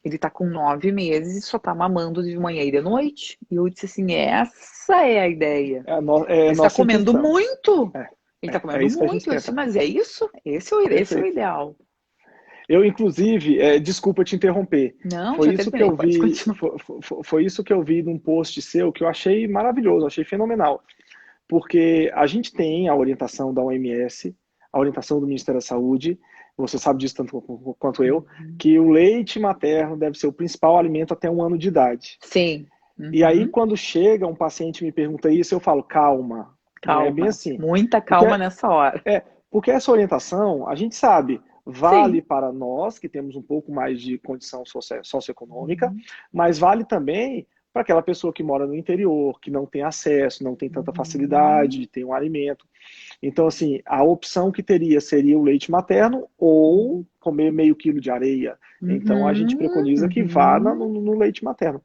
Ele tá com 9 meses e só tá mamando de manhã e de noite. E eu disse assim: essa é a ideia. É a Ele está nossa comendo intenção. muito. É, Ele está é comendo isso que a gente muito. Eu disse, tenta. mas é isso? Esse é o Perfeito. ideal. Eu, inclusive, desculpa te interromper. Não, Foi já isso que terminei. eu Pode vi, continuar. foi isso que eu vi num post seu que eu achei maravilhoso, achei fenomenal. Porque a gente tem a orientação da OMS, a orientação do Ministério da Saúde, você sabe disso tanto quanto eu, que o leite materno deve ser o principal alimento até 1 ano de idade. Sim. E aí, quando chega um paciente e me pergunta isso, eu falo, calma, não é bem Calma. assim. Muita Porque, calma nessa hora. porque essa orientação, a gente sabe, vale Sim. para nós, que temos um pouco mais de condição socioeconômica, mas vale também para aquela pessoa que mora no interior, que não tem acesso, não tem tanta facilidade de ter um alimento. Então, assim, a opção que teria seria o leite materno ou comer meio quilo de areia. Então, a gente preconiza que vá no leite materno.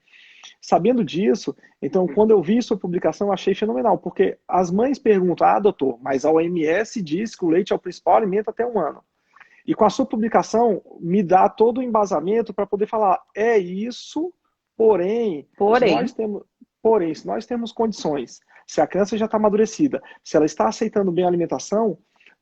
Sabendo disso, então, quando eu vi sua publicação, eu achei fenomenal, porque as mães perguntam, doutor, mas a OMS diz que o leite é o principal alimento até 1 ano. E com a sua publicação, me dá todo o embasamento para poder falar, é isso, porém, se nós temos condições, se a criança já está amadurecida, se ela está aceitando bem a alimentação,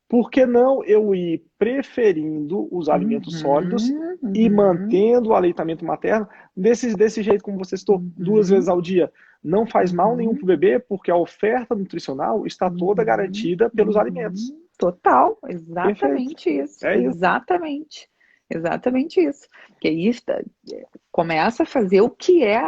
por que não eu ir preferindo os alimentos sólidos e mantendo o aleitamento materno desse jeito como você citou, 2 vezes ao dia? Não faz mal nenhum para o bebê, porque a oferta nutricional está toda garantida pelos alimentos. Total, exatamente isso. É isso. Exatamente isso. Que isso começa a fazer o que é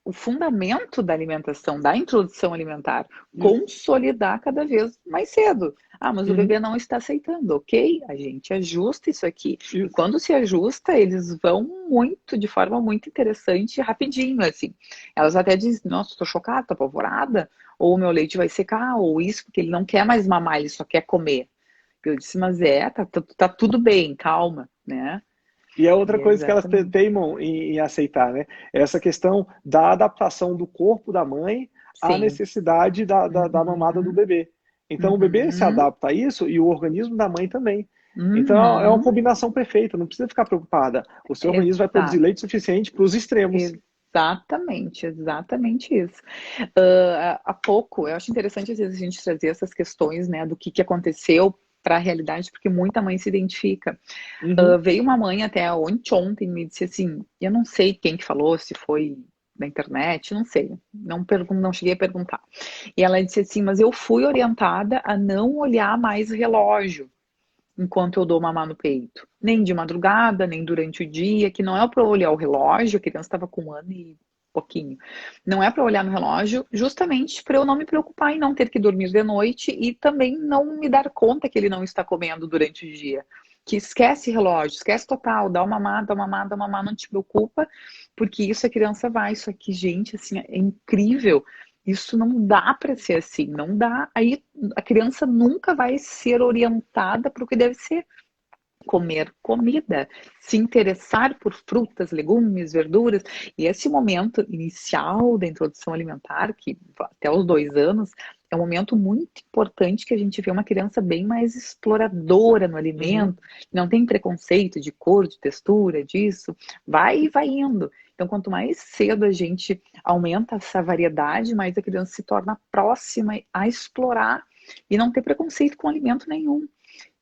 o fundamento da alimentação, da introdução alimentar, consolidar cada vez mais cedo. Mas o bebê não está aceitando, ok? A gente ajusta isso aqui. E quando se ajusta, eles vão de forma muito interessante, rapidinho, assim. Elas até dizem, nossa, estou chocada, estou apavorada, ou o meu leite vai secar, ou isso, porque ele não quer mais mamar, ele só quer comer. Eu disse, mas tá tudo bem, calma, né? E a outra coisa que elas teimam em aceitar, né? É essa questão da adaptação do corpo da mãe à necessidade da mamada do bebê. Então, o bebê se adapta a isso e o organismo da mãe também. Então, é uma combinação perfeita, não precisa ficar preocupada. O seu organismo vai produzir leite suficiente para os extremos. Exatamente isso. Há pouco, eu acho interessante às vezes a gente trazer essas questões, né, do que aconteceu para a realidade, porque muita mãe se identifica. Veio uma mãe até ontem me disse assim, eu não sei quem que falou, se foi na internet, não sei, não cheguei a perguntar. E ela disse assim, mas eu fui orientada a não olhar mais o relógio enquanto eu dou mamar no peito. Nem de madrugada, nem durante o dia, que não é para olhar o relógio, a criança estava com 1 ano e pouquinho. Não é para olhar no relógio, justamente para eu não me preocupar em não ter que dormir de noite e também não me dar conta que ele não está comendo durante o dia. Que esquece relógio, esquece total, dá uma mamada, não te preocupa, porque isso a criança vai. Isso aqui, gente, assim, é incrível. Isso não dá para ser assim, não dá. Aí a criança nunca vai ser orientada para o que deve ser. Comer comida, se interessar por frutas, legumes, verduras. E esse momento inicial da introdução alimentar, que até os 2 anos, é um momento muito importante que a gente vê uma criança bem mais exploradora no alimento, não tem preconceito de cor, de textura, disso, vai indo. Então, quanto mais cedo a gente aumenta essa variedade, mais a criança se torna próxima a explorar e não ter preconceito com alimento nenhum.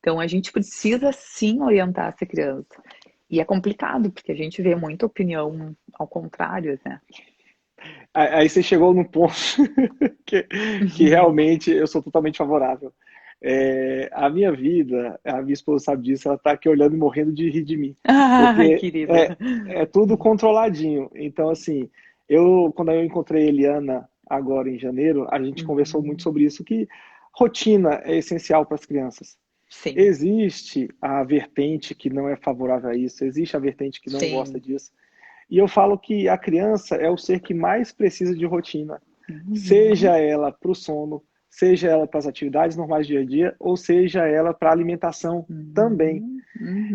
Então, a gente precisa, sim, orientar essa criança. E é complicado, porque a gente vê muita opinião ao contrário, né? Aí você chegou num ponto que realmente eu sou totalmente favorável. A minha vida, a minha esposa sabe disso, ela está aqui olhando e morrendo de rir de mim. Porque querida. é tudo controladinho. Então, assim, quando eu encontrei a Eliana agora em janeiro, a gente conversou muito sobre isso, que rotina é essencial para as crianças. Sim. Existe a vertente que não é favorável a isso, existe a vertente que não gosta disso. E eu falo que a criança é o ser que mais precisa de rotina, seja ela para o sono, seja ela para as atividades normais do dia a dia, ou seja ela para a alimentação também.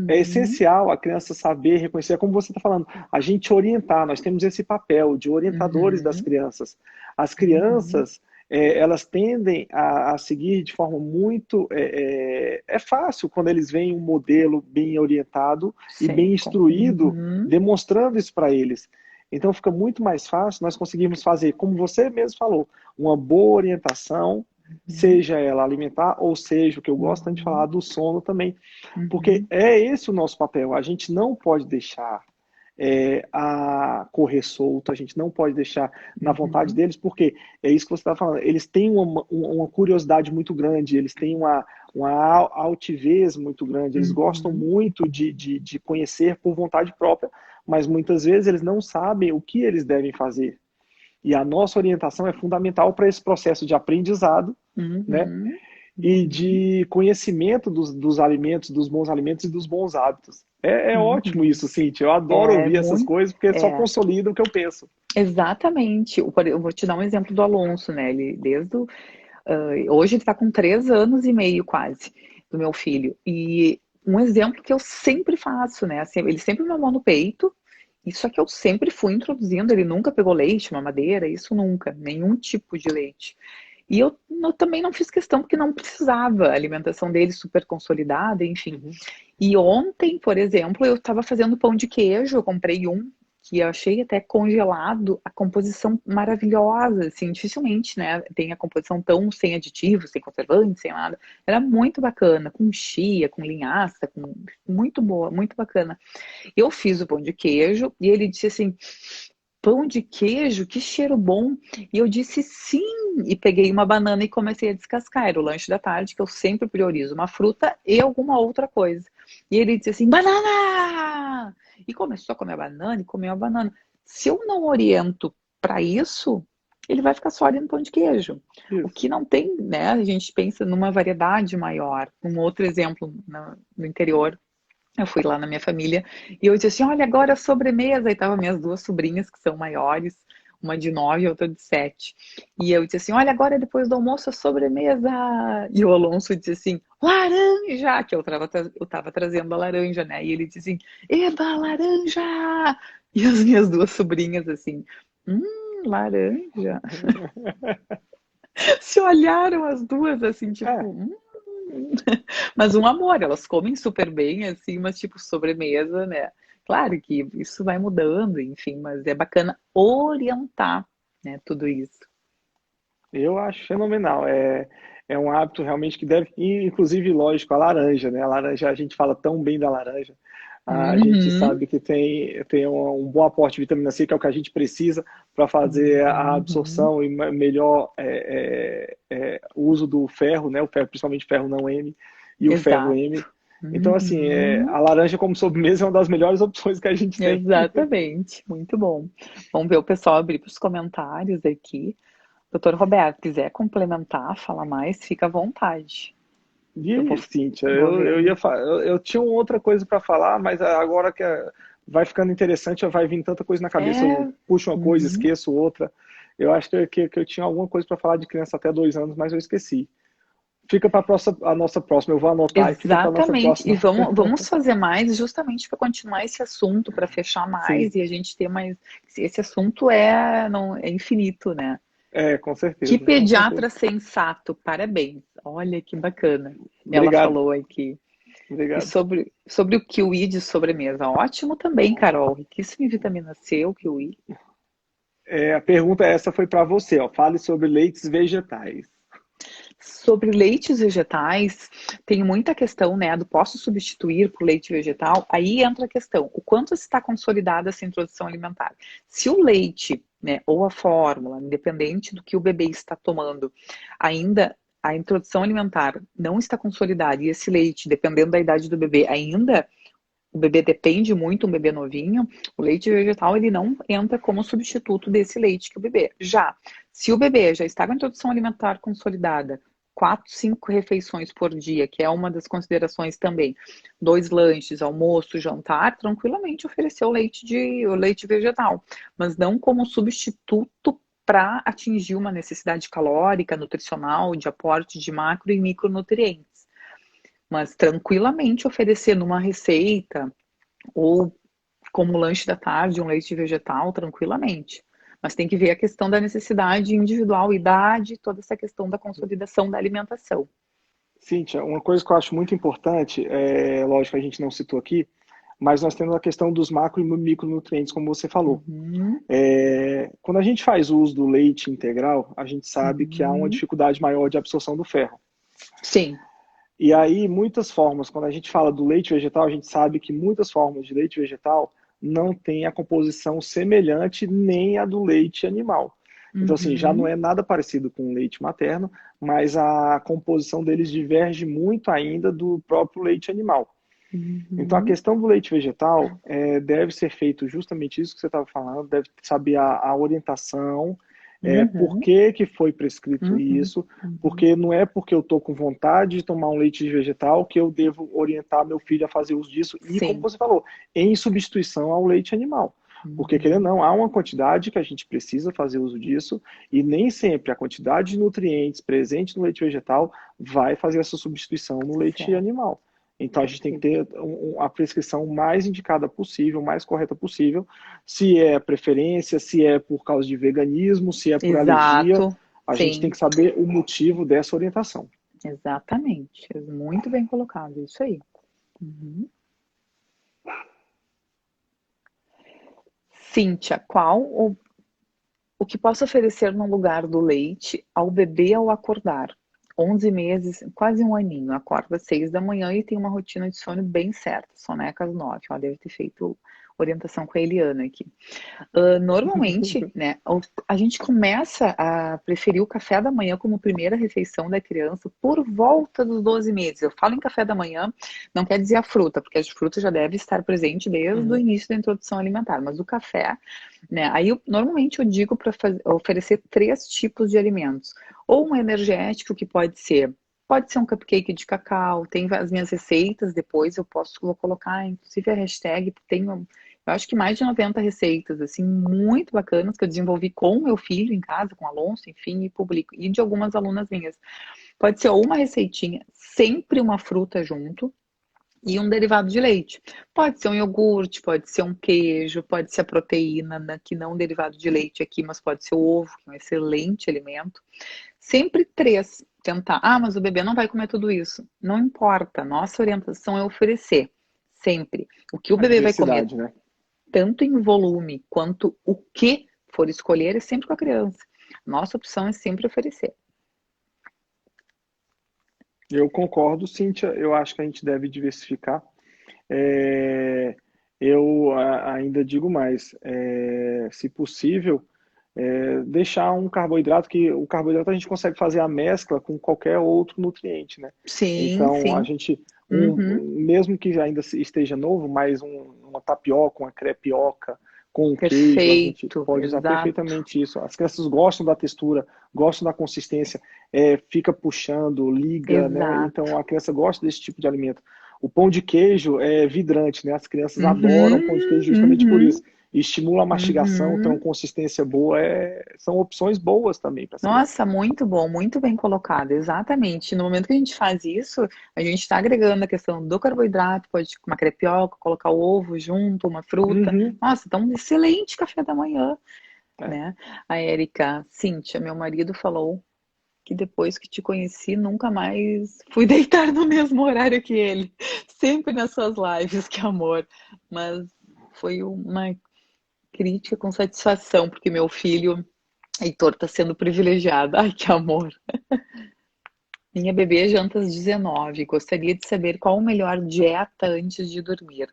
É essencial a criança saber reconhecer, como você está falando, a gente orientar, nós temos esse papel de orientadores das crianças. As crianças, elas tendem a seguir de forma muito... É fácil quando eles veem um modelo bem orientado e bem instruído, demonstrando isso para eles. Então fica muito mais fácil nós conseguirmos fazer, como você mesmo falou, uma boa orientação, seja ela alimentar, ou seja, o que eu gosto tanto de falar, do sono também. Porque é esse o nosso papel. A gente não pode deixar a correr solto, a gente não pode deixar na vontade deles, porque é isso que você está falando, eles têm uma curiosidade muito grande, eles têm uma altivez muito grande. Eles gostam Uhum. muito de conhecer por vontade própria, mas muitas vezes eles não sabem o que eles devem fazer. E a nossa orientação é fundamental para esse processo de aprendizado, né? Uhum. E Uhum. de conhecimento dos alimentos, dos bons alimentos e dos bons hábitos. É ótimo Uhum. isso, Cíntia. Eu adoro É ouvir essas muito. coisas, porque só É, consolida o que eu penso. exatamente. Eu vou te dar um exemplo do Alonso, né? Ele, hoje ele está com 3 anos e meio quase, do meu filho. E um exemplo que eu sempre faço, né? Assim, ele sempre mamou no peito, isso é que eu sempre fui introduzindo. Ele nunca pegou leite, mamadeira, isso nunca, nenhum tipo de leite. E eu também não fiz questão porque não precisava, a alimentação dele super consolidada, enfim. Uhum. E ontem, por exemplo, eu estava fazendo pão de queijo, eu comprei um que eu achei até congelado, a composição maravilhosa, assim, dificilmente, né, tem a composição tão sem aditivos, sem conservantes, sem nada. Era muito bacana, com chia, com linhaça, muito boa, muito bacana. Eu fiz o pão de queijo e ele disse assim: pão de queijo, que cheiro bom. E eu disse sim, e peguei uma banana e comecei a descascar. Era o lanche da tarde, que eu sempre priorizo uma fruta e alguma outra coisa. E ele disse assim: banana! E começou a comer a banana e comeu a banana. Se eu não oriento para isso, ele vai ficar só ali no pão de queijo. O Isso. que não tem, né? A gente pensa numa variedade maior. Um outro exemplo no interior, eu fui lá na minha família e eu disse assim: olha, agora a sobremesa. E tava minhas duas sobrinhas, que são maiores, uma de 9 e outra de 7. E eu disse assim: olha, agora depois do almoço a sobremesa. E o Alonso disse assim: laranja, que eu tava trazendo a laranja, né? E ele disse assim: eba, laranja! E as minhas duas sobrinhas assim: laranja. Se olharam as duas assim, É, tipo, mas um amor, elas comem super bem, assim, mas tipo sobremesa, né? Claro que isso vai mudando, enfim, mas é bacana orientar, né, tudo isso. eu acho fenomenal. É um hábito realmente que deve, e, inclusive, lógico, a laranja, né? A laranja, a gente fala tão bem da laranja. A gente Uhum, sabe que tem um bom aporte de vitamina C, que é o que a gente precisa para fazer a uhum, absorção e melhor uso do ferro, né? O ferro, principalmente o ferro não M e o ferro exato. M. Então, assim, Uhum, a laranja como sobremesa é uma das melhores opções que a gente tem. exatamente, muito bom. Vamos ver o pessoal abrir para os comentários aqui. Doutor Roberto, quiser complementar, falar mais, fica à vontade. Eu E, vou, Cíntia, vou vendo. eu tinha uma outra coisa para falar, mas agora que vai ficando interessante, vai vindo tanta coisa na cabeça, É, eu puxo uma coisa, uhum. esqueço outra. Eu acho que eu tinha alguma coisa para falar de criança até 2 anos, mas eu esqueci. Fica para a nossa próxima, eu vou anotar e fica para a nossa Exatamente. E próxima. vamos fazer mais justamente para continuar esse assunto, para fechar Sim, mais e a gente ter mais. Esse assunto é infinito, né? com Que certeza, com certeza. pediatra sensato, parabéns. Olha que bacana. Ela Obrigado, falou aqui. E obrigado. sobre o kiwi de sobremesa. Ótimo também, Carol. Riquíssimo em vitamina C, o kiwi. A pergunta essa foi para você, ó. Fale sobre leites vegetais. Sobre leites vegetais, tem muita questão, né, do posso substituir por leite vegetal. Aí entra a questão, o quanto está consolidada essa introdução alimentar. Se o leite, né, ou a fórmula, independente do que o bebê está tomando, ainda a introdução alimentar não está consolidada e esse leite, dependendo da idade do bebê, ainda o bebê depende muito, um bebê novinho, o leite vegetal ele não entra como substituto desse leite que o bebê. Já, se o bebê já está com a introdução alimentar consolidada, 4, 5 refeições por dia, que é uma das considerações também, 2 lanches, almoço, jantar, tranquilamente oferecer o leite vegetal, mas não como substituto para atingir uma necessidade calórica, nutricional, de aporte de macro e micronutrientes, mas tranquilamente oferecer numa receita ou como lanche da tarde, um leite vegetal, tranquilamente. Mas tem que ver a questão da necessidade individual, idade, toda essa questão da consolidação da alimentação. Cíntia, uma coisa que eu acho muito importante, lógico, a gente não citou aqui, mas nós temos a questão dos macro e micronutrientes, como você falou. Uhum, Quando a gente faz o uso do leite integral, a gente sabe que há uma uhum. dificuldade maior de absorção do ferro. Sim. E aí, muitas formas, quando a gente fala do leite vegetal, a gente sabe que muitas formas de leite vegetal não têm a composição semelhante nem a do leite animal. Então, assim, já não Uhum, é nada parecido com o leite materno, mas a composição deles diverge muito ainda do próprio leite animal. Então, a Uhum. questão do leite vegetal deve ser feito justamente isso que você estava falando, deve saber a orientação, por Uhum. que foi prescrito Uhum. isso, Uhum. porque não é porque eu estou com vontade de tomar um leite vegetal que eu devo orientar meu filho a fazer uso disso, e como Sim. você falou, em substituição ao leite animal. Porque, querendo Uhum. ou não, há uma quantidade que a gente precisa fazer uso disso, e nem sempre a quantidade de nutrientes presente no leite vegetal vai fazer essa substituição no leite Certo. animal. Então a gente tem que Perfeito. ter a prescrição mais indicada possível, mais correta possível. Se é preferência, se é por causa de veganismo, se é por alergia, Exato. a gente tem Sim. que saber o motivo dessa orientação. Exatamente. Muito bem colocado. Isso aí. Uhum. Cíntia, o que posso oferecer no lugar do leite ao bebê ao acordar? 11 meses, quase um aninho, acorda às 6 da manhã e tem uma rotina de sono bem certa, soneca às 9. Ela deve ter feito orientação com a Eliana aqui. Normalmente, né, a gente começa a preferir o café da manhã como primeira refeição da criança por volta dos 12 meses. Eu falo em café da manhã, não quer dizer a fruta, porque a fruta já deve estar presente desde o Uhum. início da introdução alimentar, mas o café, né, aí normalmente eu digo para oferecer 3 tipos de alimentos. Ou um energético que pode ser um cupcake de cacau, tem as minhas receitas, depois vou colocar, inclusive a hashtag, eu acho que mais de 90 receitas, assim, muito bacanas que eu desenvolvi com o meu filho em casa, com o Alonso, enfim, e publico. E de algumas alunas minhas. Pode ser ou uma receitinha, sempre uma fruta junto, e um derivado de leite. Pode ser um iogurte, pode ser um queijo, pode ser a proteína, né, que não um derivado de leite aqui, mas pode ser o ovo, que é um excelente alimento. Sempre 3. Tentar. Ah, mas o bebê não vai comer tudo isso. Não importa. Nossa orientação é oferecer. Sempre. O que o A bebê vai comer diversidade, né? tanto em volume quanto o que for escolher, é sempre com a criança. Nossa opção é sempre oferecer. Eu concordo, Cíntia. Eu acho que a gente deve diversificar. É, ainda digo mais, se possível, deixar um carboidrato, que o carboidrato a gente consegue fazer a mescla com qualquer outro nutriente, né? Sim, Então, a sim. gente, Uhum, mesmo que ainda esteja novo, mas uma tapioca, uma crepioca com queijo, a gente perfeito, pode usar exato. perfeitamente isso. As crianças gostam da textura, gostam da consistência, fica puxando, liga, né? Exato. Então, a criança gosta desse tipo de alimento. O pão de queijo é vidrante, né? As crianças adoram Uhum, pão de queijo justamente por isso. uhum, Estimula a mastigação, tem uma uhum. consistência boa, são opções boas também para as crianças. Nossa, muito bom, muito bem colocado, exatamente. No momento que a gente faz isso, a gente está agregando a questão do carboidrato, pode uma crepioca, colocar o ovo junto, uma fruta. Uhum. Nossa, então um excelente café da manhã, É. né? A Érica, Cíntia, meu marido falou que depois que te conheci, nunca mais fui deitar no mesmo horário que ele. Sempre nas suas lives, que amor. Mas foi uma crítica com satisfação, porque meu filho, Heitor, está sendo privilegiado. Ai, que amor. Minha bebê janta às 19. Gostaria de saber qual a melhor dieta antes de dormir.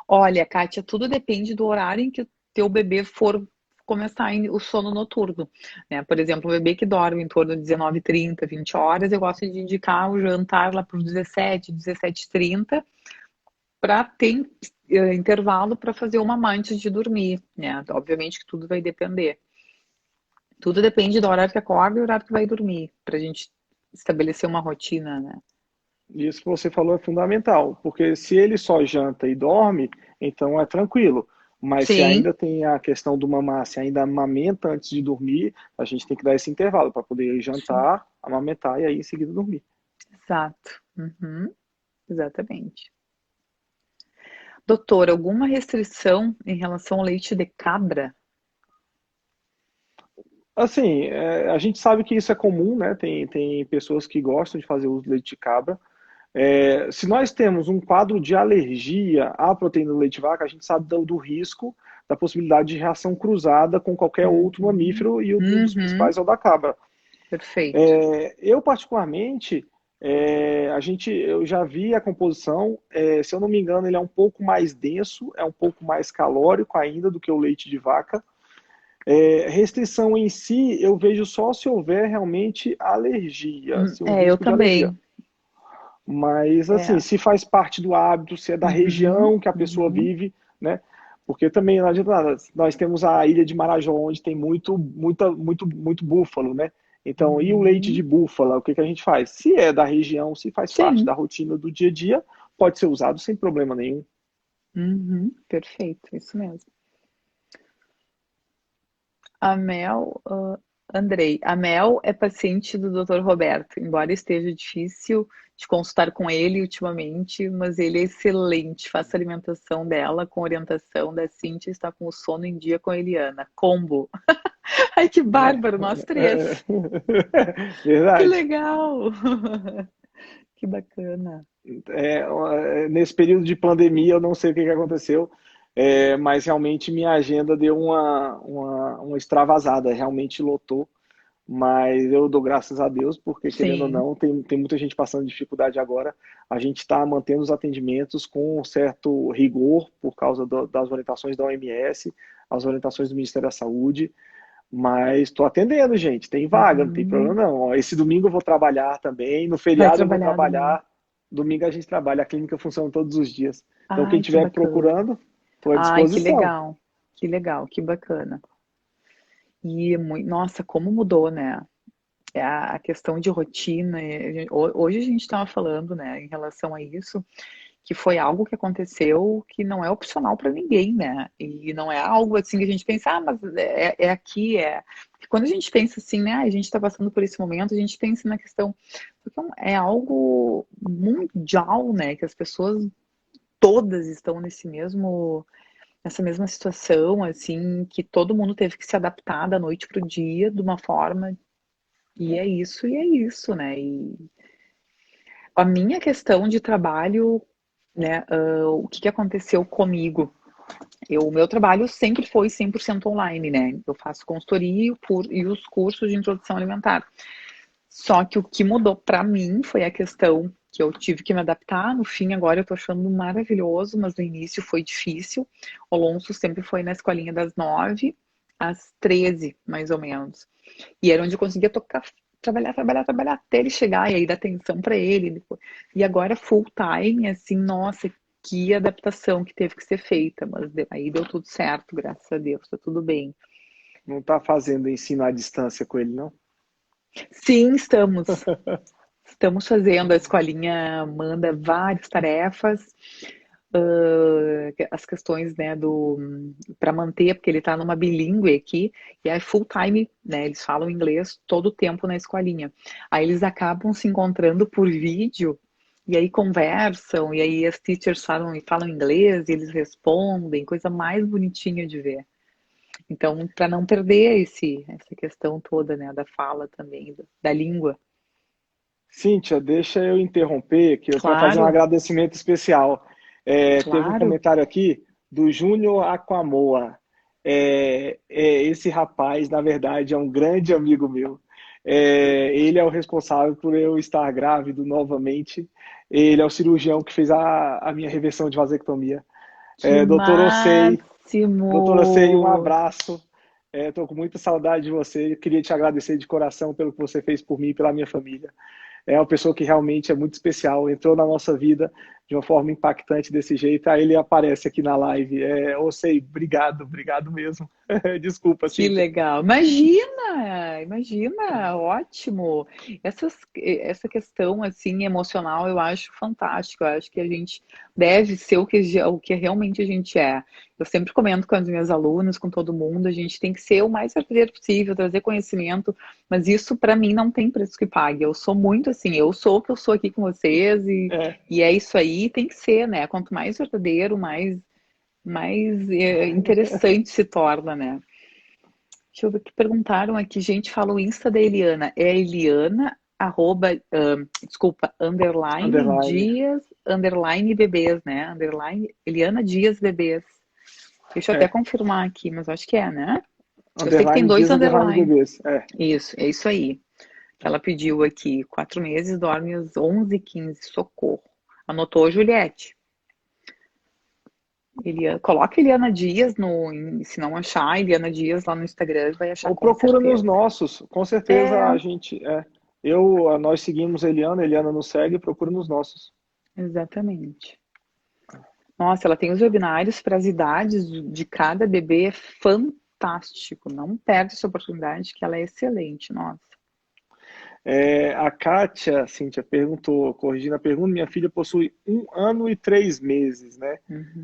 Olha, Kátia, tudo depende do horário em que o teu bebê for começar o sono noturno, né? Por exemplo, o bebê que dorme em torno de 19h30, 20 horas, eu gosto de indicar o jantar lá para os 17, 17h30, para ter intervalo para fazer uma mãe antes de dormir, né? Obviamente que tudo vai depender. Tudo depende do horário que acorda e do horário que vai dormir, para a gente estabelecer uma rotina, né? Isso que você falou é fundamental, porque se ele só janta e dorme, então é tranquilo. Mas se Sim, ainda tem a questão do mamar, se ainda amamenta antes de dormir, a gente tem que dar esse intervalo para poder sim, jantar, amamentar e aí em seguida dormir. exato. Uhum, exatamente. Doutor, alguma restrição em relação ao leite de cabra? Assim, a gente sabe que isso é comum, né? Tem pessoas que gostam de fazer uso de leite de cabra. Se nós temos um quadro de alergia à proteína do leite de vaca, a gente sabe do risco, da possibilidade de reação cruzada com qualquer outro Uhum, mamífero, e um dos uhum, principais é o da cabra. perfeito. Eu, particularmente, eu já vi a composição, se eu não me engano, ele é um pouco mais denso, é um pouco mais calórico ainda do que o leite de vaca. Restrição em si, eu vejo só se houver realmente alergia, se um Eu risco de alergia. também. Mas, assim, É. se faz parte do hábito, se é da Uhum, região que a pessoa uhum. vive, né? Porque também não adianta nada. Nós temos a ilha de Marajó, onde tem muito búfalo, né? Então, e o leite de Uhum. búfala, o que que a gente faz? Se é da região, se faz parte da Sim. rotina do dia a dia, pode ser usado sem problema nenhum. Uhum. Perfeito, isso mesmo. A Mel, Andrei, a Mel é paciente do Dr. Roberto, embora esteja difícil de consultar com ele ultimamente, mas ele é excelente, faça a alimentação dela com orientação da Cíntia, está com o sono em dia com a Eliana. Combo. Ai, que bárbaro, nós É, três. Que verdade. legal. Que bacana. Nesse período de pandemia, eu não sei o que que aconteceu, mas realmente minha agenda deu uma extravasada, realmente lotou. Mas eu dou graças a Deus, porque querendo ou Sim. não, tem muita gente passando dificuldade agora. A gente está mantendo os atendimentos com um certo rigor, por causa das orientações da OMS, as orientações do Ministério da Saúde. Mas estou atendendo, gente. Tem vaga, não tem Uhum. problema não. Ó, esse domingo eu vou trabalhar também. No Vai feriado eu vou trabalhar domingo. trabalhar. Domingo a gente trabalha. A clínica funciona todos os dias. Então, quem Ai, que estiver bacana. procurando, estou à Ai, que disposição. legal. Que legal, que bacana. E, nossa, como mudou, né? É a questão de rotina. Hoje a gente estava falando, né, em relação a isso, que foi algo que aconteceu que não é opcional para ninguém, né? E não é algo assim que a gente pensa, mas é aqui, é. Porque quando a gente pensa assim, né, a gente está passando por esse momento, a gente pensa na questão, porque é algo mundial, né, que as pessoas todas estão nessa mesma situação, assim, que todo mundo teve que se adaptar da noite para o dia de uma forma, e é isso, né? E a minha questão de trabalho, né, o que aconteceu comigo? O meu trabalho sempre foi 100% online, né? Eu faço consultoria e os cursos de introdução alimentar. Só que o que mudou para mim foi a questão que eu tive que me adaptar. No fim, agora eu tô achando maravilhoso, mas no início foi difícil. O Alonso sempre foi na escolinha das 9 às 13, mais ou menos. E era onde eu conseguia tocar, trabalhar até ele chegar e aí dar atenção para ele. E agora full time, assim, nossa, que adaptação que teve que ser feita, mas aí deu tudo certo, graças a Deus, tá tudo bem. Não está fazendo ensino à distância com ele, não? Sim, estamos. Estamos fazendo, a escolinha manda várias tarefas, as questões, né, para manter, porque ele está numa bilíngue aqui, e é full time, né, eles falam inglês todo o tempo na escolinha. Aí eles acabam se encontrando por vídeo, e aí conversam, e aí as teachers falam inglês, e eles respondem, coisa mais bonitinha de ver. Então, para não perder essa questão toda, né, da fala também, da língua. Cíntia, deixa eu interromper, que eu para fazer um Claro, agradecimento especial. Teve um claro. comentário aqui do Júnior Aquamoa. Esse rapaz, na verdade, é um grande amigo meu. Ele é o responsável por eu estar grávido novamente. Ele é o cirurgião que fez a minha reversão de vasectomia. Que Doutor Osei, doutor Osei, um máximo! abraço. Estou com muita saudade de você. Eu queria te agradecer de coração pelo que você fez por mim e pela minha família. É uma pessoa que realmente é muito especial, entrou na nossa vida de uma forma impactante desse jeito. Aí ele aparece aqui na live. Sei, obrigado mesmo. Desculpa, Que Cíntia. legal. Imagina, imagina, ótimo. Essa questão assim emocional eu acho fantástico. Eu acho que a gente deve ser o que realmente a gente é. Eu sempre comento com as minhas alunas, com todo mundo, a gente tem que ser o mais verdadeiro possível, trazer conhecimento, mas isso para mim não tem preço que pague. Eu sou muito assim, eu sou o que eu sou aqui com vocês É, e é isso aí, tem que ser, né? Quanto mais verdadeiro, mais interessante se torna, né? Deixa eu ver o que perguntaram aqui. Gente, fala o Insta da Eliana. É Eliana, desculpa, underline underline. Dias, underline bebês, né? Underline Eliana Dias bebês. Deixa eu até É, confirmar aqui, mas acho que é, né? Eu sei que tem underline dois dias, underline underline. bebês. Isso, é isso aí. Ela pediu aqui, 4 meses, dorme às 11h15, socorro. Anotou, Juliette? Coloca Eliana Dias se não achar, Eliana Dias lá no Instagram, vai achar Ou com procura nos certeza. nossos, com certeza a gente nós seguimos a Eliana nos segue, procura nos nossos. Exatamente. Nossa, ela tem os webinários para as idades de cada bebê, é fantástico. Não perde essa oportunidade, que ela é excelente, nossa. A Kátia, Cíntia, perguntou, corrigindo a pergunta, minha filha possui 1 ano e 3 meses, né?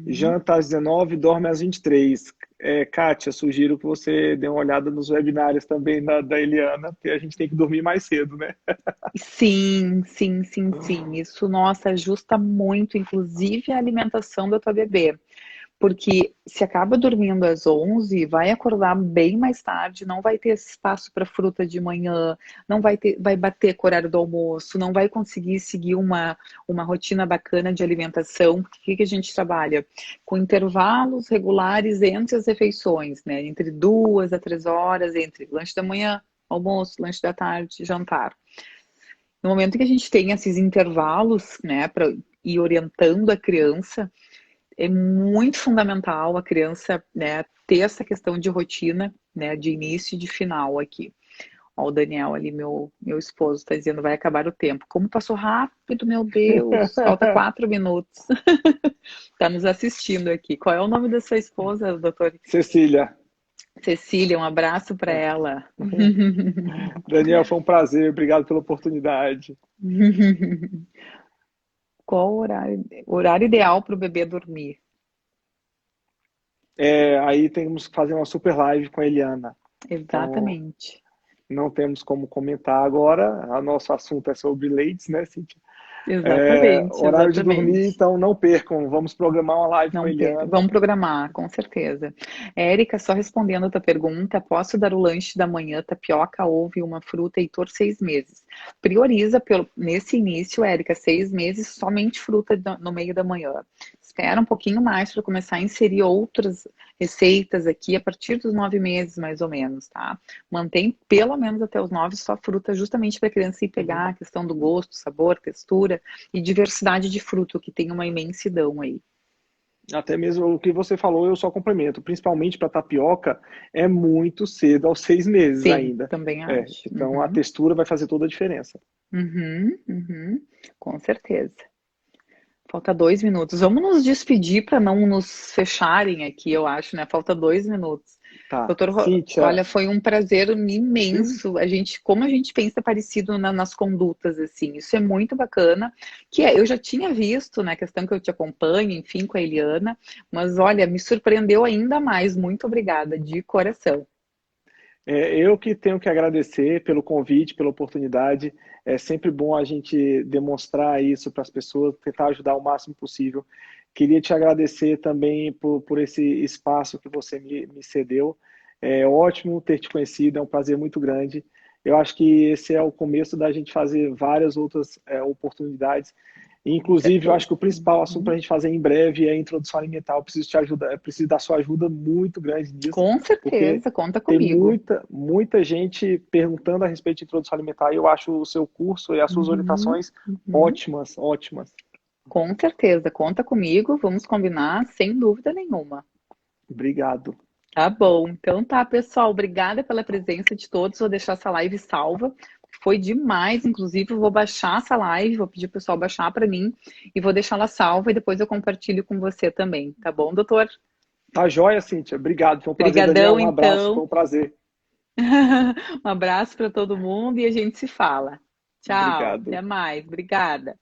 Janta às 19, dorme às 23. Kátia, sugiro que você dê uma olhada nos webinários também da Eliana, porque a gente tem que dormir mais cedo, né? Sim, sim, sim, sim. Isso, nossa, ajusta muito, inclusive a alimentação da tua bebê. Porque se acaba dormindo às 11, vai acordar bem mais tarde, não vai ter espaço para fruta de manhã, não vai bater com o horário do almoço, não vai conseguir seguir uma rotina bacana de alimentação. Porque o que a gente trabalha? Com intervalos regulares entre as refeições, né? Entre 2 a 3 horas, entre lanche da manhã, almoço, lanche da tarde, jantar. No momento que a gente tem esses intervalos, né, para ir orientando a criança, é muito fundamental a criança, né, ter essa questão de rotina, né, de início e de final aqui. Ó, o Daniel ali, meu esposo, está dizendo, vai acabar o tempo. Como passou rápido, meu Deus, falta 4 minutos. Está nos assistindo aqui. Qual é o nome da sua esposa, doutor? Cecília. Cecília, um abraço para ela. Daniel, foi um prazer, obrigado pela oportunidade. Qual o horário ideal para o bebê dormir? Aí temos que fazer uma super live com a Eliana. Exatamente. Então, não temos como comentar agora. O nosso assunto é sobre leites, né, Cíntia? Exatamente, Horário de dormir, exatamente. então não percam. Vamos programar uma live com a Não perca. Eliana. Vamos programar, com certeza. Érica, só respondendo a tua pergunta, posso dar o lanche da manhã, tapioca, ovo e uma fruta, Heitor, 6 meses. Prioriza nesse início, Érica, 6 meses, somente fruta no meio da manhã. Espera um pouquinho mais para começar a inserir outras receitas aqui a partir dos 9 meses, mais ou menos, tá? Mantém pelo menos até os 9 só fruta, justamente para a criança ir pegar a questão do gosto, sabor, textura e diversidade de fruto, que tem uma imensidão aí. Até mesmo o que você falou, eu só complemento. Principalmente para tapioca, é muito cedo, aos 6 meses Sim, ainda. também acho. Então a textura vai fazer toda a diferença. Com certeza. Falta 2 minutos. Vamos nos despedir para não nos fecharem aqui, eu acho, né? Falta 2 minutos. Tá. Doutor, Cíntia, olha, foi um prazer imenso. Como a gente pensa parecido nas condutas, assim, isso é muito bacana. Eu já tinha visto, né, a questão que eu te acompanho, enfim, com a Eliana, mas olha, me surpreendeu ainda mais. Muito obrigada, de coração. Eu que tenho que agradecer pelo convite, pela oportunidade. É sempre bom a gente demonstrar isso para as pessoas, tentar ajudar o máximo possível. Queria te agradecer também por esse espaço que você me cedeu. É ótimo ter te conhecido, é um prazer muito grande. Eu acho que esse é o começo da gente fazer várias outras oportunidades. Inclusive, eu acho que o principal assunto para a gente fazer em breve é a introdução alimentar. Eu preciso te ajudar, eu preciso da sua ajuda muito grande nisso. Com certeza, conta Tem comigo. muita gente perguntando a respeito de introdução alimentar e eu acho o seu curso e as suas orientações ótimas. Com certeza, conta comigo, vamos combinar, sem dúvida nenhuma. Obrigado. Tá bom, então tá, pessoal, obrigada pela presença de todos, vou deixar essa live salva, foi demais, inclusive eu vou baixar essa live, vou pedir pro pessoal baixar para mim e vou deixar ela salva e depois eu compartilho com você também, tá bom, doutor? Tá joia, Cíntia, obrigado, foi um prazer. Obrigadão, Daniel, um abraço, então. foi um prazer. Um abraço para todo mundo e a gente se fala. Tchau, Obrigado. até mais, obrigada.